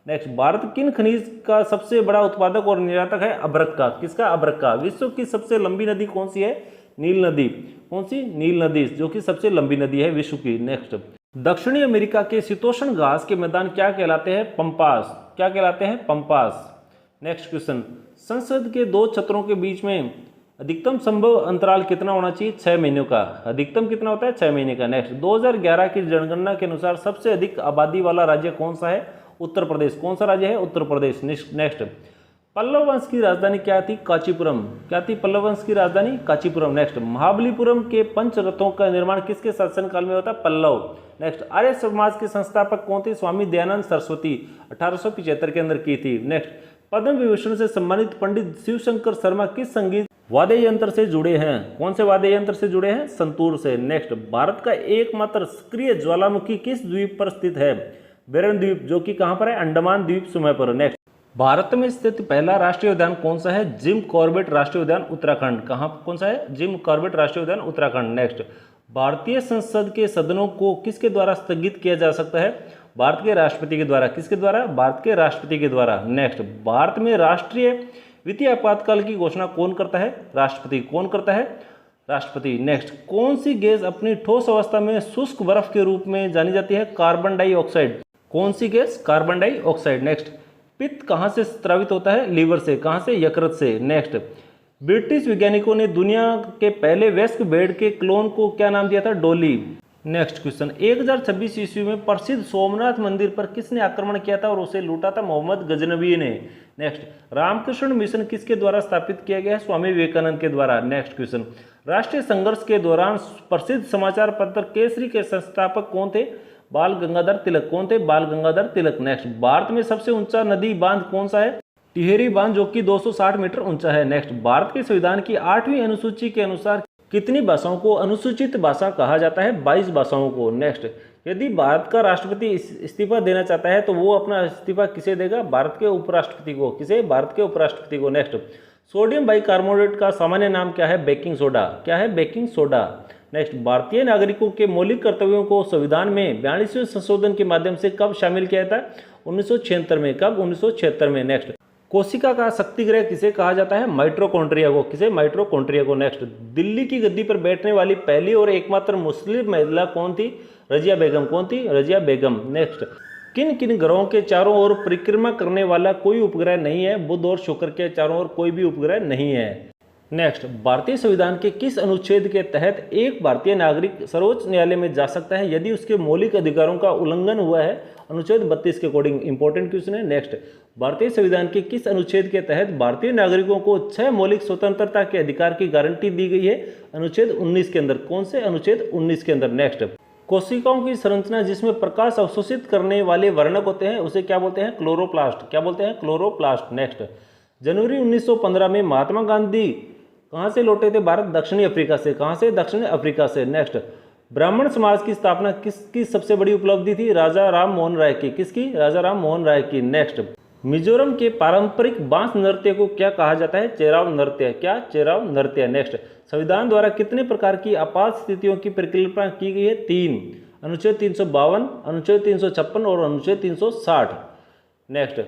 नेक्स्ट, भारत किन खनिज का सबसे बड़ा उत्पादक और निर्यातक है? अभ्रक का। किसका? अभ्रक का। विश्व की सबसे लंबी नदी कौन सी है? नील नदी। कौन सी? नील नदी, जो कि सबसे लंबी नदी है विश्व की। नेक्स्ट, दक्षिणी अमेरिका के शीतोष्ण घास के मैदान क्या कहलाते हैं? पंपास। क्या कहलाते हैं? पंपास। नेक्स्ट क्वेश्चन, संसद के दो छत्रों के बीच में अधिकतम संभव अंतराल कितना होना चाहिए? 6 महीनों का। अधिकतम कितना होता है? 6 महीने का। नेक्स्ट, 2011 की जनगणना के अनुसार सबसे अधिक आबादी वाला राज्य कौन सा है? उत्तर प्रदेश। कौन सा राज्य है? उत्तर प्रदेश। नेक्स्ट, पल्लव वंश की राजधानी क्या थी? कांचीपुरम। क्या थी पल्लव वंश की राजधानी? कांचीपुरम। नेक्स्ट, महाबलीपुरम के पंच रथों का निर्माण किसके शासनकाल में होता है? पल्लव। नेक्स्ट, आर्य समाज के संस्थापक कौन थे? स्वामी दयानंद सरस्वती, 1875 के अंदर की थी। नेक्स्ट, पद्म विभूषण से सम्मानित पंडित शिवशंकर शर्मा किस संगीत वाद्य यंत्र से जुड़े हैं? कौन से वाद्य यंत्र से जुड़े हैं? संतूर से। नेक्स्ट, भारत का एकमात्र सक्रिय ज्वालामुखी किस द्वीप पर स्थित है? बेरन द्वीप, जो कि कहां पर है? अंडमान द्वीप समूह पर। नेक्स्ट, भारत में स्थित पहला राष्ट्रीय उद्यान कौन सा है? जिम कॉर्बेट राष्ट्रीय उद्यान, उत्तराखंड। कहां? कौन सा है? जिम कॉर्बेट राष्ट्रीय उद्यान, उत्तराखंड। नेक्स्ट, भारतीय संसद के सदनों को किसके द्वारा स्थगित किया जा सकता है? भारत के राष्ट्रपति के द्वारा। किसके द्वारा? भारत के राष्ट्रपति के द्वारा। नेक्स्ट, भारत में राष्ट्रीय वित्तीय आपातकाल की घोषणा कौन करता है? राष्ट्रपति। कौन करता है? राष्ट्रपति। नेक्स्ट, कौन सी गैस अपनी ठोस अवस्था में शुष्क बर्फ के रूप में जानी जाती है? Carbon dioxide. कौन सी गैस? Carbon dioxide. नेक्स्ट, पित्त कहां से स्रावित होता है? लीवर से। कहां से? यकृत से। नेक्स्ट, ब्रिटिश वैज्ञानिकों ने दुनिया के पहले वयस्क भेड़ के क्लोन को क्या नाम दिया था? डॉली। नेक्स्ट क्वेश्चन, 1026 ईस्वी में प्रसिद्ध सोमनाथ मंदिर पर किसने आक्रमण किया था और उसे लूटा था? मोहम्मद गजनवी ने। नेक्स्ट, रामकृष्ण मिशन किसके द्वारा स्थापित किया गया है? स्वामी विवेकानंद के द्वारा। नेक्स्ट क्वेश्चन, राष्ट्रीय संघर्ष के दौरान प्रसिद्ध समाचार पत्र केसरी के संस्थापक कौन थे? बाल गंगाधर तिलक। कौन थे? बाल गंगाधर तिलक। नेक्स्ट, भारत में सबसे ऊंचा नदी बांध कौन सा है? टिहरी बांध, जो कि 260 मीटर ऊंचा है। नेक्स्ट, भारत के संविधान की 8वीं अनुसूची के अनुसार कितनी भाषाओं को अनुसूचित भाषा कहा जाता है? 22 भाषाओं को। नेक्स्ट, यदि भारत का राष्ट्रपति इस्तीफा देना चाहता है तो वो अपना इस्तीफा किसे देगा? भारत के उपराष्ट्रपति को। किसे? भारत के उपराष्ट्रपति को। नेक्स्ट, सोडियम बाइकार्बोनेट का सामान्य नाम क्या है? Baking soda. क्या है? Baking soda. नेक्स्ट, भारतीय नागरिकों के मौलिक कर्तव्यों को संविधान में 42वें संशोधन के माध्यम से कब शामिल किया था? 1976 में। कब? 1976 में। नेक्स्ट, कोशिका का शक्ति ग्रह किसे कहा जाता है? माइटोकॉन्ड्रिया को। किसे? माइटोकॉन्ड्रिया को। नेक्स्ट, दिल्ली की गद्दी पर बैठने वाली पहली और एकमात्र मुस्लिम महिला कौन थी? रजिया बेगम। कौन थी? रजिया बेगम। नेक्स्ट, किन किन ग्रहों के चारों ओर परिक्रमा करने वाला कोई उपग्रह नहीं है? बुध और शुक्र के चारों ओर कोई भी उपग्रह नहीं है। नेक्स्ट, भारतीय संविधान के किस अनुच्छेद के तहत एक भारतीय नागरिक सर्वोच्च न्यायालय में जा सकता है यदि उसके मौलिक अधिकारों का उल्लंघन हुआ है? अनुच्छेद 32 के अकॉर्डिंग। इंपॉर्टेंट क्वेश्चन है। नेक्स्ट, भारतीय संविधान के किस अनुच्छेद के तहत भारतीय नागरिकों को 6 मौलिक स्वतंत्रता के अधिकार की गारंटी दी गई है? अनुच्छेद 19 के अंदर। कौन से? अनुच्छेद 19 के अंदर। नेक्स्ट, कोशिकाओं की संरचना जिसमें प्रकाश अवशोषित करने वाले वर्णक होते हैं उसे क्या बोलते हैं? क्लोरोप्लास्ट। क्या बोलते हैं? क्लोरोप्लास्ट। नेक्स्ट, जनवरी 1915 में महात्मा गांधी कहाँ से लौटे थे? भारत। दक्षिणी अफ्रीका से। कहाँ से? दक्षिणी अफ्रीका से। नेक्स्ट, ब्राह्मण समाज की स्थापना किसकी सबसे बड़ी उपलब्धि थी? राजा राम मोहन राय की। किसकी? राजा राम मोहन राय की। नेक्स्ट, मिजोरम के पारंपरिक बांस नृत्य को क्या कहा जाता है? चेराव नृत्य। क्या? चेराव नृत्य। नेक्स्ट, संविधान द्वारा कितने प्रकार की आपात स्थितियों की परिकल्पना की गई है? 3। अनुच्छेद 352, अनुच्छेद 356 और अनुच्छेद 360। नेक्स्ट,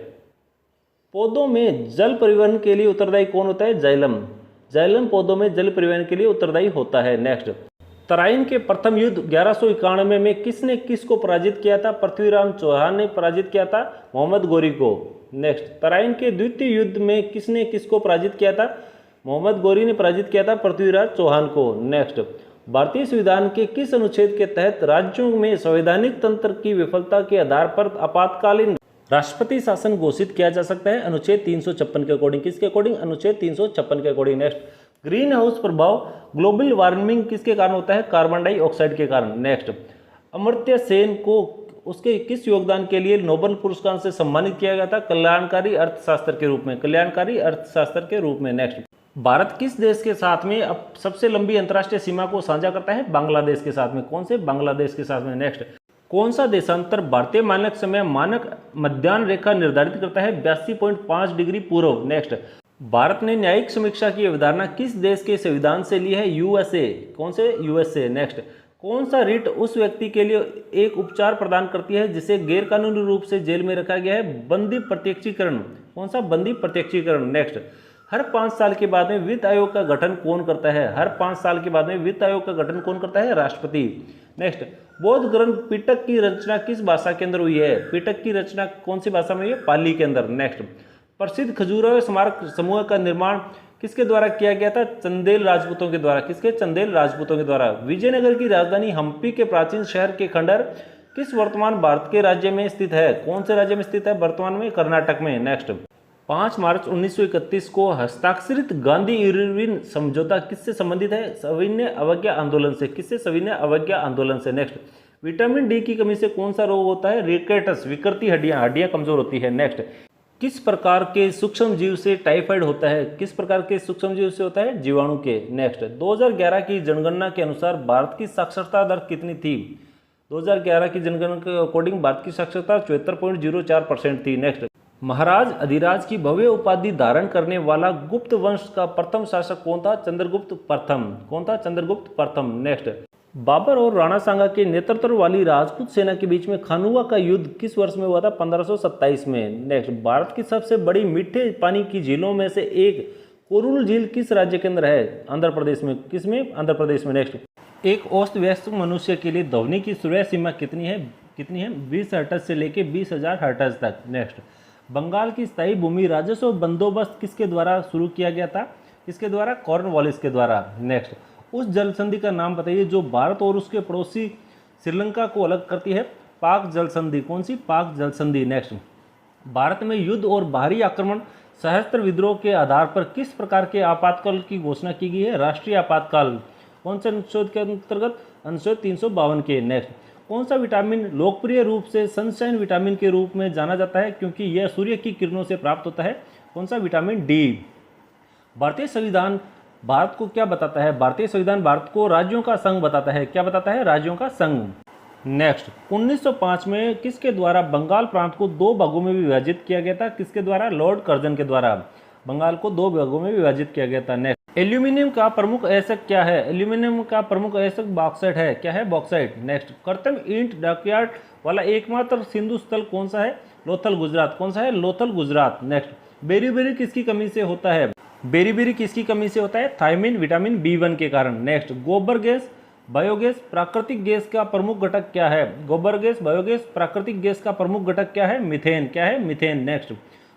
पौधों में जल परिवहन के लिए उत्तरदायी कौन होता है? जाइलम। जाइलम पौधों में जल परिवहन के लिए उत्तरदायी होता है। नेक्स्ट, तराइन के प्रथम युद्ध 1191 में किसने किसको पराजित किया था? पृथ्वीराज चौहान ने पराजित किया था मोहम्मद गौरी को। नेक्स्ट, तराइन के द्वितीय युद्ध में किसने किसको पराजित किया था? मोहम्मद गौरी ने पराजित किया था पृथ्वीराज चौहान को। नेक्स्ट, भारतीय संविधान के किस अनुच्छेद के तहत राज्यों में संवैधानिक तंत्र की विफलता के आधार पर आपातकालीन राष्ट्रपति शासन घोषित किया जा सकता है? अनुच्छेद 356 के अकॉर्डिंग। किसके अकॉर्डिंग? अनुच्छेद 356 के अकॉर्डिंग। नेक्स्ट, ग्रीन हाउस प्रभाव ग्लोबल वार्मिंग किसके कारण होता है? कार्बन डाइऑक्साइड के कारण। नेक्स्ट, अमर्त्य सेन को उसके किस योगदान के लिए नोबेल पुरस्कार से सम्मानित किया गया था? कल्याणकारी अर्थशास्त्र के रूप में। कल्याणकारी अर्थशास्त्र के रूप में। नेक्स्ट, भारत किस देश के साथ में अब सबसे लंबी अंतर्राष्ट्रीय सीमा को साझा करता है? बांग्लादेश के साथ में। कौन से? बांग्लादेश के साथ में। नेक्स्ट, कौन सा देशांतर भारतीय मानक समय मानक मध्याह्न रेखा निर्धारित करता है? 82.5 डिग्री पूर्व। नेक्स्ट, भारत ने न्यायिक समीक्षा की अवधारणा किस देश के संविधान से ली है? यूएसए। कौन से? यूएसए। नेक्स्ट, कौन सा रिट उस व्यक्ति के लिए एक उपचार प्रदान करती है जिसे गैरकानूनी रूप से जेल में रखा गया है? बंदी प्रत्यक्षीकरण। कौन सा? बंदी प्रत्यक्षीकरण। नेक्स्ट, हर 5 साल के बाद में वित्त आयोग का गठन कौन करता है? हर 5 साल के बाद में वित्त आयोग का गठन कौन करता है? राष्ट्रपति। नेक्स्ट, बौद्ध ग्रंथ पिटक की रचना किस भाषा के अंदर हुई है? पिटक की रचना कौन सी भाषा में हुई है? पाली के अंदर। नेक्स्ट, प्रसिद्ध खजुराहो स्मारक समूह का निर्माण किसके द्वारा किया गया था? चंदेल राजपूतों के द्वारा। किसके? चंदेल राजपूतों के द्वारा। विजयनगर की राजधानी हम्पी के प्राचीन शहर के खंडहर किस वर्तमान भारत के राज्य में स्थित है? कौन से राज्य में स्थित है वर्तमान में? कर्नाटक में। नेक्स्ट, 5 मार्च 1931 को हस्ताक्षरित गांधी इरविन समझौता किससे संबंधित है? सविनय अवज्ञा आंदोलन से। किससे? सविनय अवज्ञा आंदोलन से। नेक्स्ट, विटामिन डी की कमी से कौन सा रोग होता है? रिकेटस, विकृति हड्डियां कमजोर होती है। नेक्स्ट, किस प्रकार के सूक्ष्म जीव से टाइफाइड होता है? किस प्रकार के सूक्ष्म जीव से होता है? जीवाणु के। नेक्स्ट, 2011 की जनगणना के अनुसार भारत की साक्षरता दर कितनी थी? 2011 की जनगणना के अकॉर्डिंग भारत की साक्षरता 74.04% थी। नेक्स्ट, महाराज अधिराज की भव्य उपाधि धारण करने वाला गुप्त वंश का प्रथम शासक कौन था? चंद्रगुप्त प्रथम। कौन था? चंद्रगुप्त प्रथम। नेक्स्ट, बाबर और राणा सांगा के नेतृत्व वाली राजपूत सेना के बीच में खानुआ का युद्ध किस वर्ष में हुआ था? 1527 में। नेक्स्ट, भारत की सबसे बड़ी मीठे पानी की झीलों में से एक कोरूल झील किस राज्य के अंदर है? आंध्र प्रदेश में। किस में? आंध्र प्रदेश में। नेक्स्ट, एक औसत व्यस्क मनुष्य के लिए ध्वनि की श्रेय सीमा कितनी है? 20 हर्ट्ज से लेकर 20,000 हर्ट्ज तक। नेक्स्ट, बंगाल की स्थायी भूमि राजस्व बंदोबस्त किसके द्वारा शुरू किया गया था? किसके द्वारा? कॉर्नवालिस के द्वारा। नेक्स्ट, उस जल संधि का नाम बताइए जो भारत और उसके पड़ोसी श्रीलंका को अलग करती है? पाक जल संधि। कौन सी? पाक जल संधि। नेक्स्ट, भारत में युद्ध और बाहरी आक्रमण सशस्त्र विद्रोह के आधार पर किस प्रकार के आपातकाल की घोषणा की गई है? राष्ट्रीय आपातकाल। कौन से अनुच्छेद के अंतर्गत? अनुच्छेद 352 के। नेक्स्ट, कौन सा विटामिन लोकप्रिय रूप से सनशाइन विटामिन के रूप में जाना जाता है क्योंकि यह सूर्य की किरणों से प्राप्त होता है? कौन सा? Vitamin D. भारतीय संविधान भारत को क्या बताता है? भारतीय संविधान भारत को राज्यों का संघ बताता है। क्या बताता है? राज्यों का संघ। नेक्स्ट, 1905 में किसके द्वारा बंगाल प्रांत को 2 भागों में विभाजित किया गया था? किसके द्वारा? लॉर्ड कर्जन के द्वारा बंगाल को 2 भागों में विभाजित किया गया था। नेक्स्ट, एल्यूमिनियम का प्रमुख अयस्क क्या है? एल्यूमिनियम का प्रमुख अयस्क बॉक्साइट है। क्या है? बॉक्साइट। नेक्स्ट, कृत्रिम ईंट डॉकयार्ड वाला एकमात्र सिंधु स्थल कौन सा है? लोथल, गुजरात। कौन सा है? लोथल, गुजरात। नेक्स्ट, बेरी किसकी कमी से होता है? बेरी किसकी कमी से होता है? थायमिन विटामिन B1 के कारण। नेक्स्ट, गोबर गैस बायोगैस प्राकृतिक गैस का प्रमुख घटक क्या है? गोबर गैस बायोगैस प्राकृतिक गैस का प्रमुख घटक क्या है? मीथेन। क्या है? मीथेन। नेक्स्ट,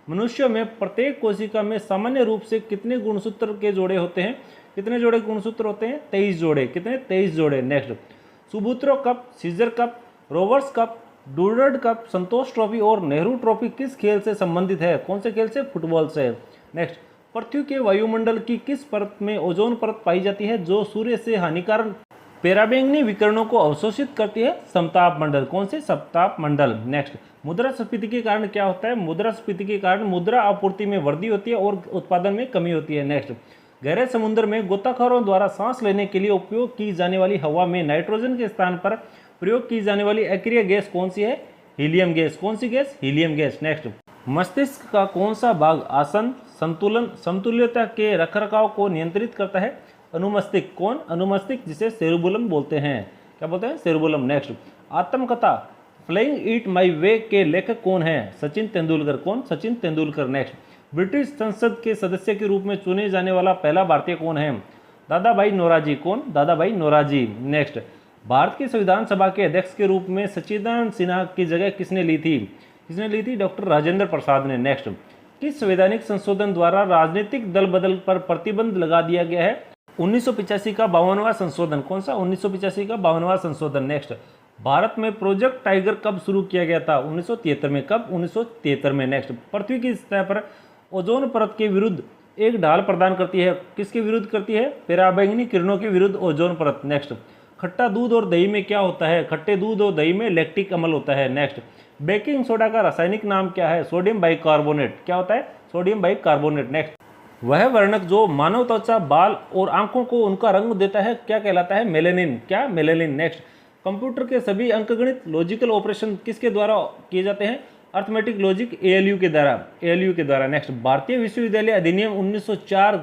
मनुष्य में प्रत्येक कोशिका में सामान्य रूप से कितने गुणसूत्र के जोड़े होते हैं? कितने जोड़े गुणसूत्र होते हैं? 23 जोड़े। कितने? 23 जोड़े। नेक्स्ट, सुबुत्रो कप, सीजर cup, Rovers cup, Durand cup, Santosh trophy और नेहरू ट्रॉफी किस खेल से संबंधित है? कौन से खेल से? फुटबॉल से। नेक्स्ट, पृथ्वी के वायुमंडल की किस परत में ओजोन परत पाई जाती है जो सूर्य से हानिकारक पराबैंगनी विकिरणों को अवशोषित करती है? समताप मंडल। कौन से? समताप मंडल। नेक्स्ट, मुद्रास्फीति के कारण क्या होता है? मुद्रास्फीति के कारण मुद्रा आपूर्ति में वृद्धि होती है और उत्पादन में कमी होती है। नेक्स्ट, गहरे समुद्र में गोताखोरों द्वारा सांस लेने के लिए उपयोग की जाने वाली हवा में नाइट्रोजन के स्थान पर प्रयोग की जाने वाली अक्रिय गैस कौन सी है? Helium gas. कौन सी गैस? Helium gas. नेक्स्ट, मस्तिष्क का कौन सा भाग आसन संतुलन समतुल्यता के रखरखाव को नियंत्रित करता है? अनुमस्तिष्क। कौन? अनुमस्तिष्क, जिसे सेरुबुलम बोलते हैं। क्या बोलते हैं? सेरुबुलम। नेक्स्ट, आत्मकथा फ्लाइंग इट माई वे के लेखक कौन है? सचिन तेंदुलकर। कौन? सचिन तेंदुलकर। नेक्स्ट, ब्रिटिश संसद के सदस्य के रूप में चुने जाने वाला पहला भारतीय कौन है? दादा भाई नौरोजी। कौन? दादा भाई नौरोजी। नेक्स्ट, भारत की संविधान सभा के अध्यक्ष के रूप में सच्चिदानंद सिन्हा की जगह किसने ली थी? किसने ली थी? डॉक्टर राजेंद्र प्रसाद ने। नेक्स्ट, किस संवैधानिक संशोधन द्वारा राजनीतिक दल बदल पर प्रतिबंध लगा दिया गया है? 1985 का 52वां संशोधन। कौन सा? 1985 का 52वां संशोधन। नेक्स्ट, भारत में प्रोजेक्ट टाइगर कब शुरू किया गया था? 1973 में। कब? 1973 में। नेक्स्ट, पृथ्वी की सतह पर ओजोन परत के विरुद्ध एक ढाल प्रदान करती है। किसके विरुद्ध करती है? पराबैंगनी किरणों के विरुद्ध ओजोन परत। नेक्स्ट, खट्टा दूध और दही में क्या होता है? खट्टे दूध और दही में लैक्टिक अम्ल होता है। नेक्स्ट, बेकिंग सोडा का रासायनिक नाम क्या है? Sodium bicarbonate. क्या होता है? Sodium bicarbonate. नेक्स्ट, वह वर्णक जो मानव त्वचा, बाल और आंखों को उनका रंग देता है क्या कहलाता है? मेलेनिन। क्या? मेलेनिन। नेक्स्ट, कंप्यूटर के सभी अंकगणित लॉजिकल ऑपरेशन किसके द्वारा किए जाते हैं? अर्थमेटिक लॉजिक, एएलयू के द्वारा। नेक्स्ट, भारतीय विश्वविद्यालय अधिनियम 1904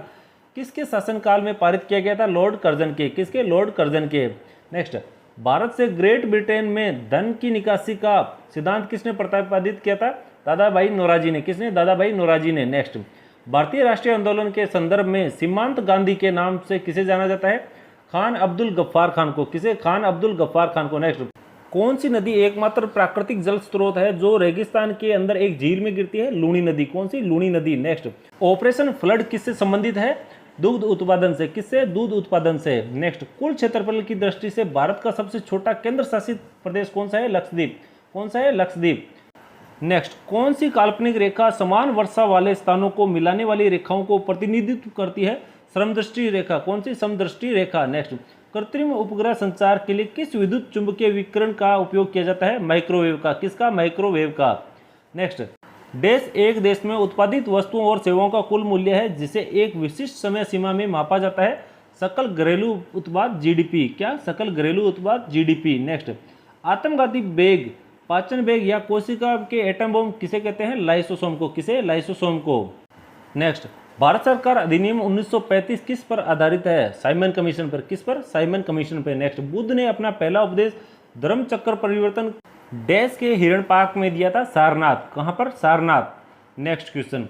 किसके शासनकाल में पारित किया गया था? लॉर्ड कर्जन के। किसके? लॉर्ड कर्जन के। नेक्स्ट, भारत से ग्रेट ब्रिटेन में धन की निकासी का सिद्धांत किसने प्रतिपादित किया था? दादाभाई नौरोजी ने। किसने? दादाभाई नौरोजी ने। नेक्स्ट, भारतीय राष्ट्रीय आंदोलन के संदर्भ में सीमांत गांधी के नाम से किसे जाना जाता है? खान अब्दुल गफ्फार खान को। किसे? खान अब्दुल गफ्फार खान को। नेक्स्ट, कौन सी नदी एकमात्र प्राकृतिक जल स्रोत है जो रेगिस्तान के अंदर एक झील में गिरती है? लूनी नदी। कौन सी? लूनी नदी। नेक्स्ट, ऑपरेशन फ्लड किससे संबंधित है? दुग्ध उत्पादन से। किससे? दूध उत्पादन से। नेक्स्ट, कुल क्षेत्रफल की दृष्टि से भारत का सबसे छोटा केंद्र शासित प्रदेश कौन सा है? लक्षद्वीप। कौन सा है? लक्षद्वीप। नेक्स्ट, कौन सी काल्पनिक रेखा समान वर्षा वाले स्थानों को मिलाने वाली रेखाओं को प्रतिनिधित्व करती है? समदृष्टि रेखा। कौन सी? समदृष्टि रेखा। नेक्स्ट, कृत्रिम उपग्रह संचार के लिए किस विद्युत चुंबकीय विकिरण का उपयोग किया जाता है? माइक्रोवेव का। किसका? माइक्रोवेव का। नेक्स्ट, देश एक देश में उत्पादित वस्तुओं और सेवाओं का कुल मूल्य है जिसे एक विशिष्ट समय सीमा में मापा जाता है? सकल घरेलू उत्पाद, जीडीपी। क्या? सकल घरेलू उत्पाद, जीडीपी। नेक्स्ट, आत्मघाती वेग, पाचन वेग या कोशिका के एटम बम किसे कहते हैं? लाइसोसोम को। किसे? लाइसोसोम को। नेक्स्ट, भारत सरकार अधिनियम 1935 किस पर आधारित है? साइमन कमीशन पर। किस पर? साइमन कमीशन पर। नेक्स्ट, बुद्ध ने अपना पहला उपदेश धर्म चक्र परिवर्तन डैश के हिरण पार्क में दिया था? सारनाथ। कहां पर? सारनाथ। नेक्स्ट क्वेश्चन,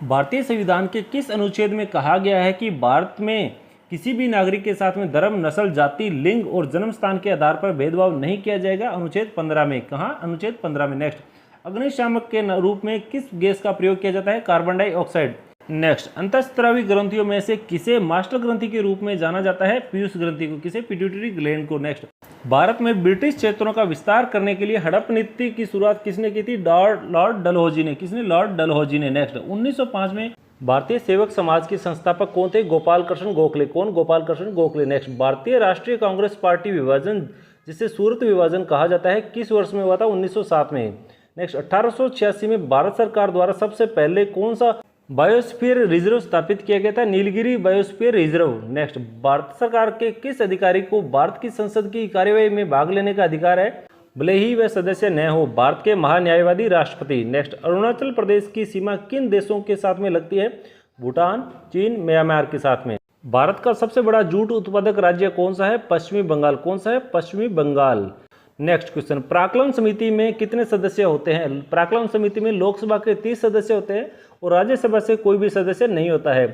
भारतीय संविधान के किस अनुच्छेद में कहा गया है कि भारत में किसी भी नागरिक के साथ में धर्म, नस्ल, जाति, लिंग और जन्म स्थान के आधार पर भेदभाव नहीं किया जाएगा? अनुच्छेद 15 में। कहां? अनुच्छेद 15 में। नेक्स्ट, अग्निशामक के रूप में किस गैस का प्रयोग किया जाता है? Carbon dioxide. नेक्स्ट, अंतःस्रावी ग्रंथियों में से किसे मास्टर ग्रंथि के रूप में जाना जाता है? पीयूष ग्रंथि को। किसे? पिट्यूटरी ग्लैंड को। नेक्स्ट, भारत में ब्रिटिश क्षेत्रों का विस्तार करने के लिए हड़प नीति की शुरुआत किसने की थी? लॉर्ड डलहौजी ने। किसने? लॉर्ड डलहौजी ने। नेक्स्ट, 1905 में भारतीय सेवक समाज के संस्थापक कौन थे? गोपाल कृष्ण गोखले। कौन? गोपाल कृष्ण गोखले। नेक्स्ट, भारतीय राष्ट्रीय कांग्रेस पार्टी विभाजन जिसे सूरत विभाजन कहा जाता है किस वर्ष में हुआ था? 1907 में। नेक्स्ट, 1886 में भारत सरकार द्वारा सबसे पहले कौन सा बायोस्फीयर रिजर्व स्थापित किया गया था? Nilgiri biosphere reserve. Next, Bharat सरकार के किस अधिकारी को भारत की संसद की कार्यवाही में भाग लेने का अधिकार है भले ही वह सदस्य न हो? भारत के महान्यायवादी राष्ट्रपति। नेक्स्ट, अरुणाचल प्रदेश की सीमा किन देशों के साथ में लगती है? भूटान, चीन, म्यांमार के साथ में। भारत का सबसे बड़ा जूट उत्पादक राज्य कौन सा है? पश्चिमी बंगाल। कौन सा है? पश्चिमी बंगाल। नेक्स्ट क्वेश्चन, प्राक्कलन समिति में कितने सदस्य होते हैं? प्राक्कलन समिति में लोकसभा के 30 सदस्य होते हैं और राज्यसभा से कोई भी सदस्य नहीं होता है।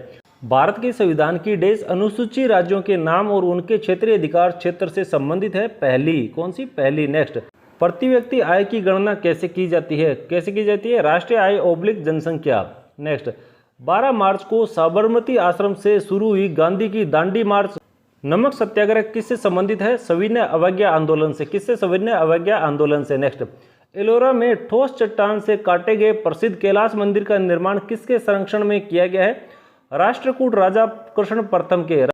भारत के संविधान की डेज अनुसूची राज्यों के नाम और उनके क्षेत्रीय अधिकार क्षेत्र से संबंधित है? पहली। कौन सी? पहली। नेक्स्ट, प्रति व्यक्ति आय की गणना कैसे की जाती है? कैसे की जाती है? राष्ट्रीय आय / जनसंख्या। नेक्स्ट, 12 मार्च को साबरमती आश्रम से शुरू हुई गांधी की दांडी मार्च नमक सत्याग्रह किससे संबंधित है? सविनय अवज्ञा आंदोलन से। किससे? सविनय अवज्ञा आंदोलन से। नेक्स्ट, एलोरा में ठोस चट्टान से काटे गए प्रसिद्ध कैलाश मंदिर का निर्माण किसके संरक्षण में किया गया है? राष्ट्रकूट राजा कृष्ण प्रथम के।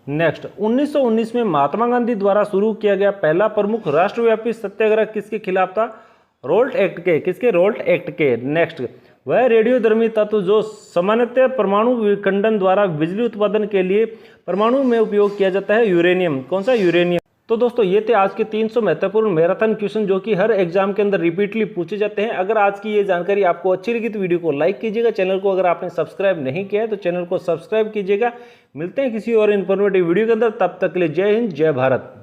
नेक्स्ट, 1919 में महात्मा गांधी द्वारा शुरू किया गया पहला प्रमुख राष्ट्रव्यापी सत्याग्रह किसके खिलाफ था? रोल्ट एक्ट के। किसके? रोल्ट एक्ट के। नेक्स्ट, वह रेडियोधर्मी तत्व जो सामान्यतः परमाणु विखंडन द्वारा बिजली उत्पादन के लिए परमाणु में उपयोग किया जाता है? यूरेनियम। कौन सा? यूरेनियम। तो दोस्तों, ये थे आज के 300 महत्वपूर्ण मैराथन क्वेश्चन जो कि हर एग्जाम के अंदर रिपीटली पूछे जाते हैं। अगर आज की ये जानकारी आपको अच्छी लगी तो वीडियो को लाइक कीजिएगा। चैनल को अगर आपने सब्सक्राइब नहीं किया है तो चैनल को सब्सक्राइब कीजिएगा। मिलते हैं किसी और इन्फॉर्मेटिव वीडियो के अंदर, तब तक के लिए जय हिंद, जय भारत।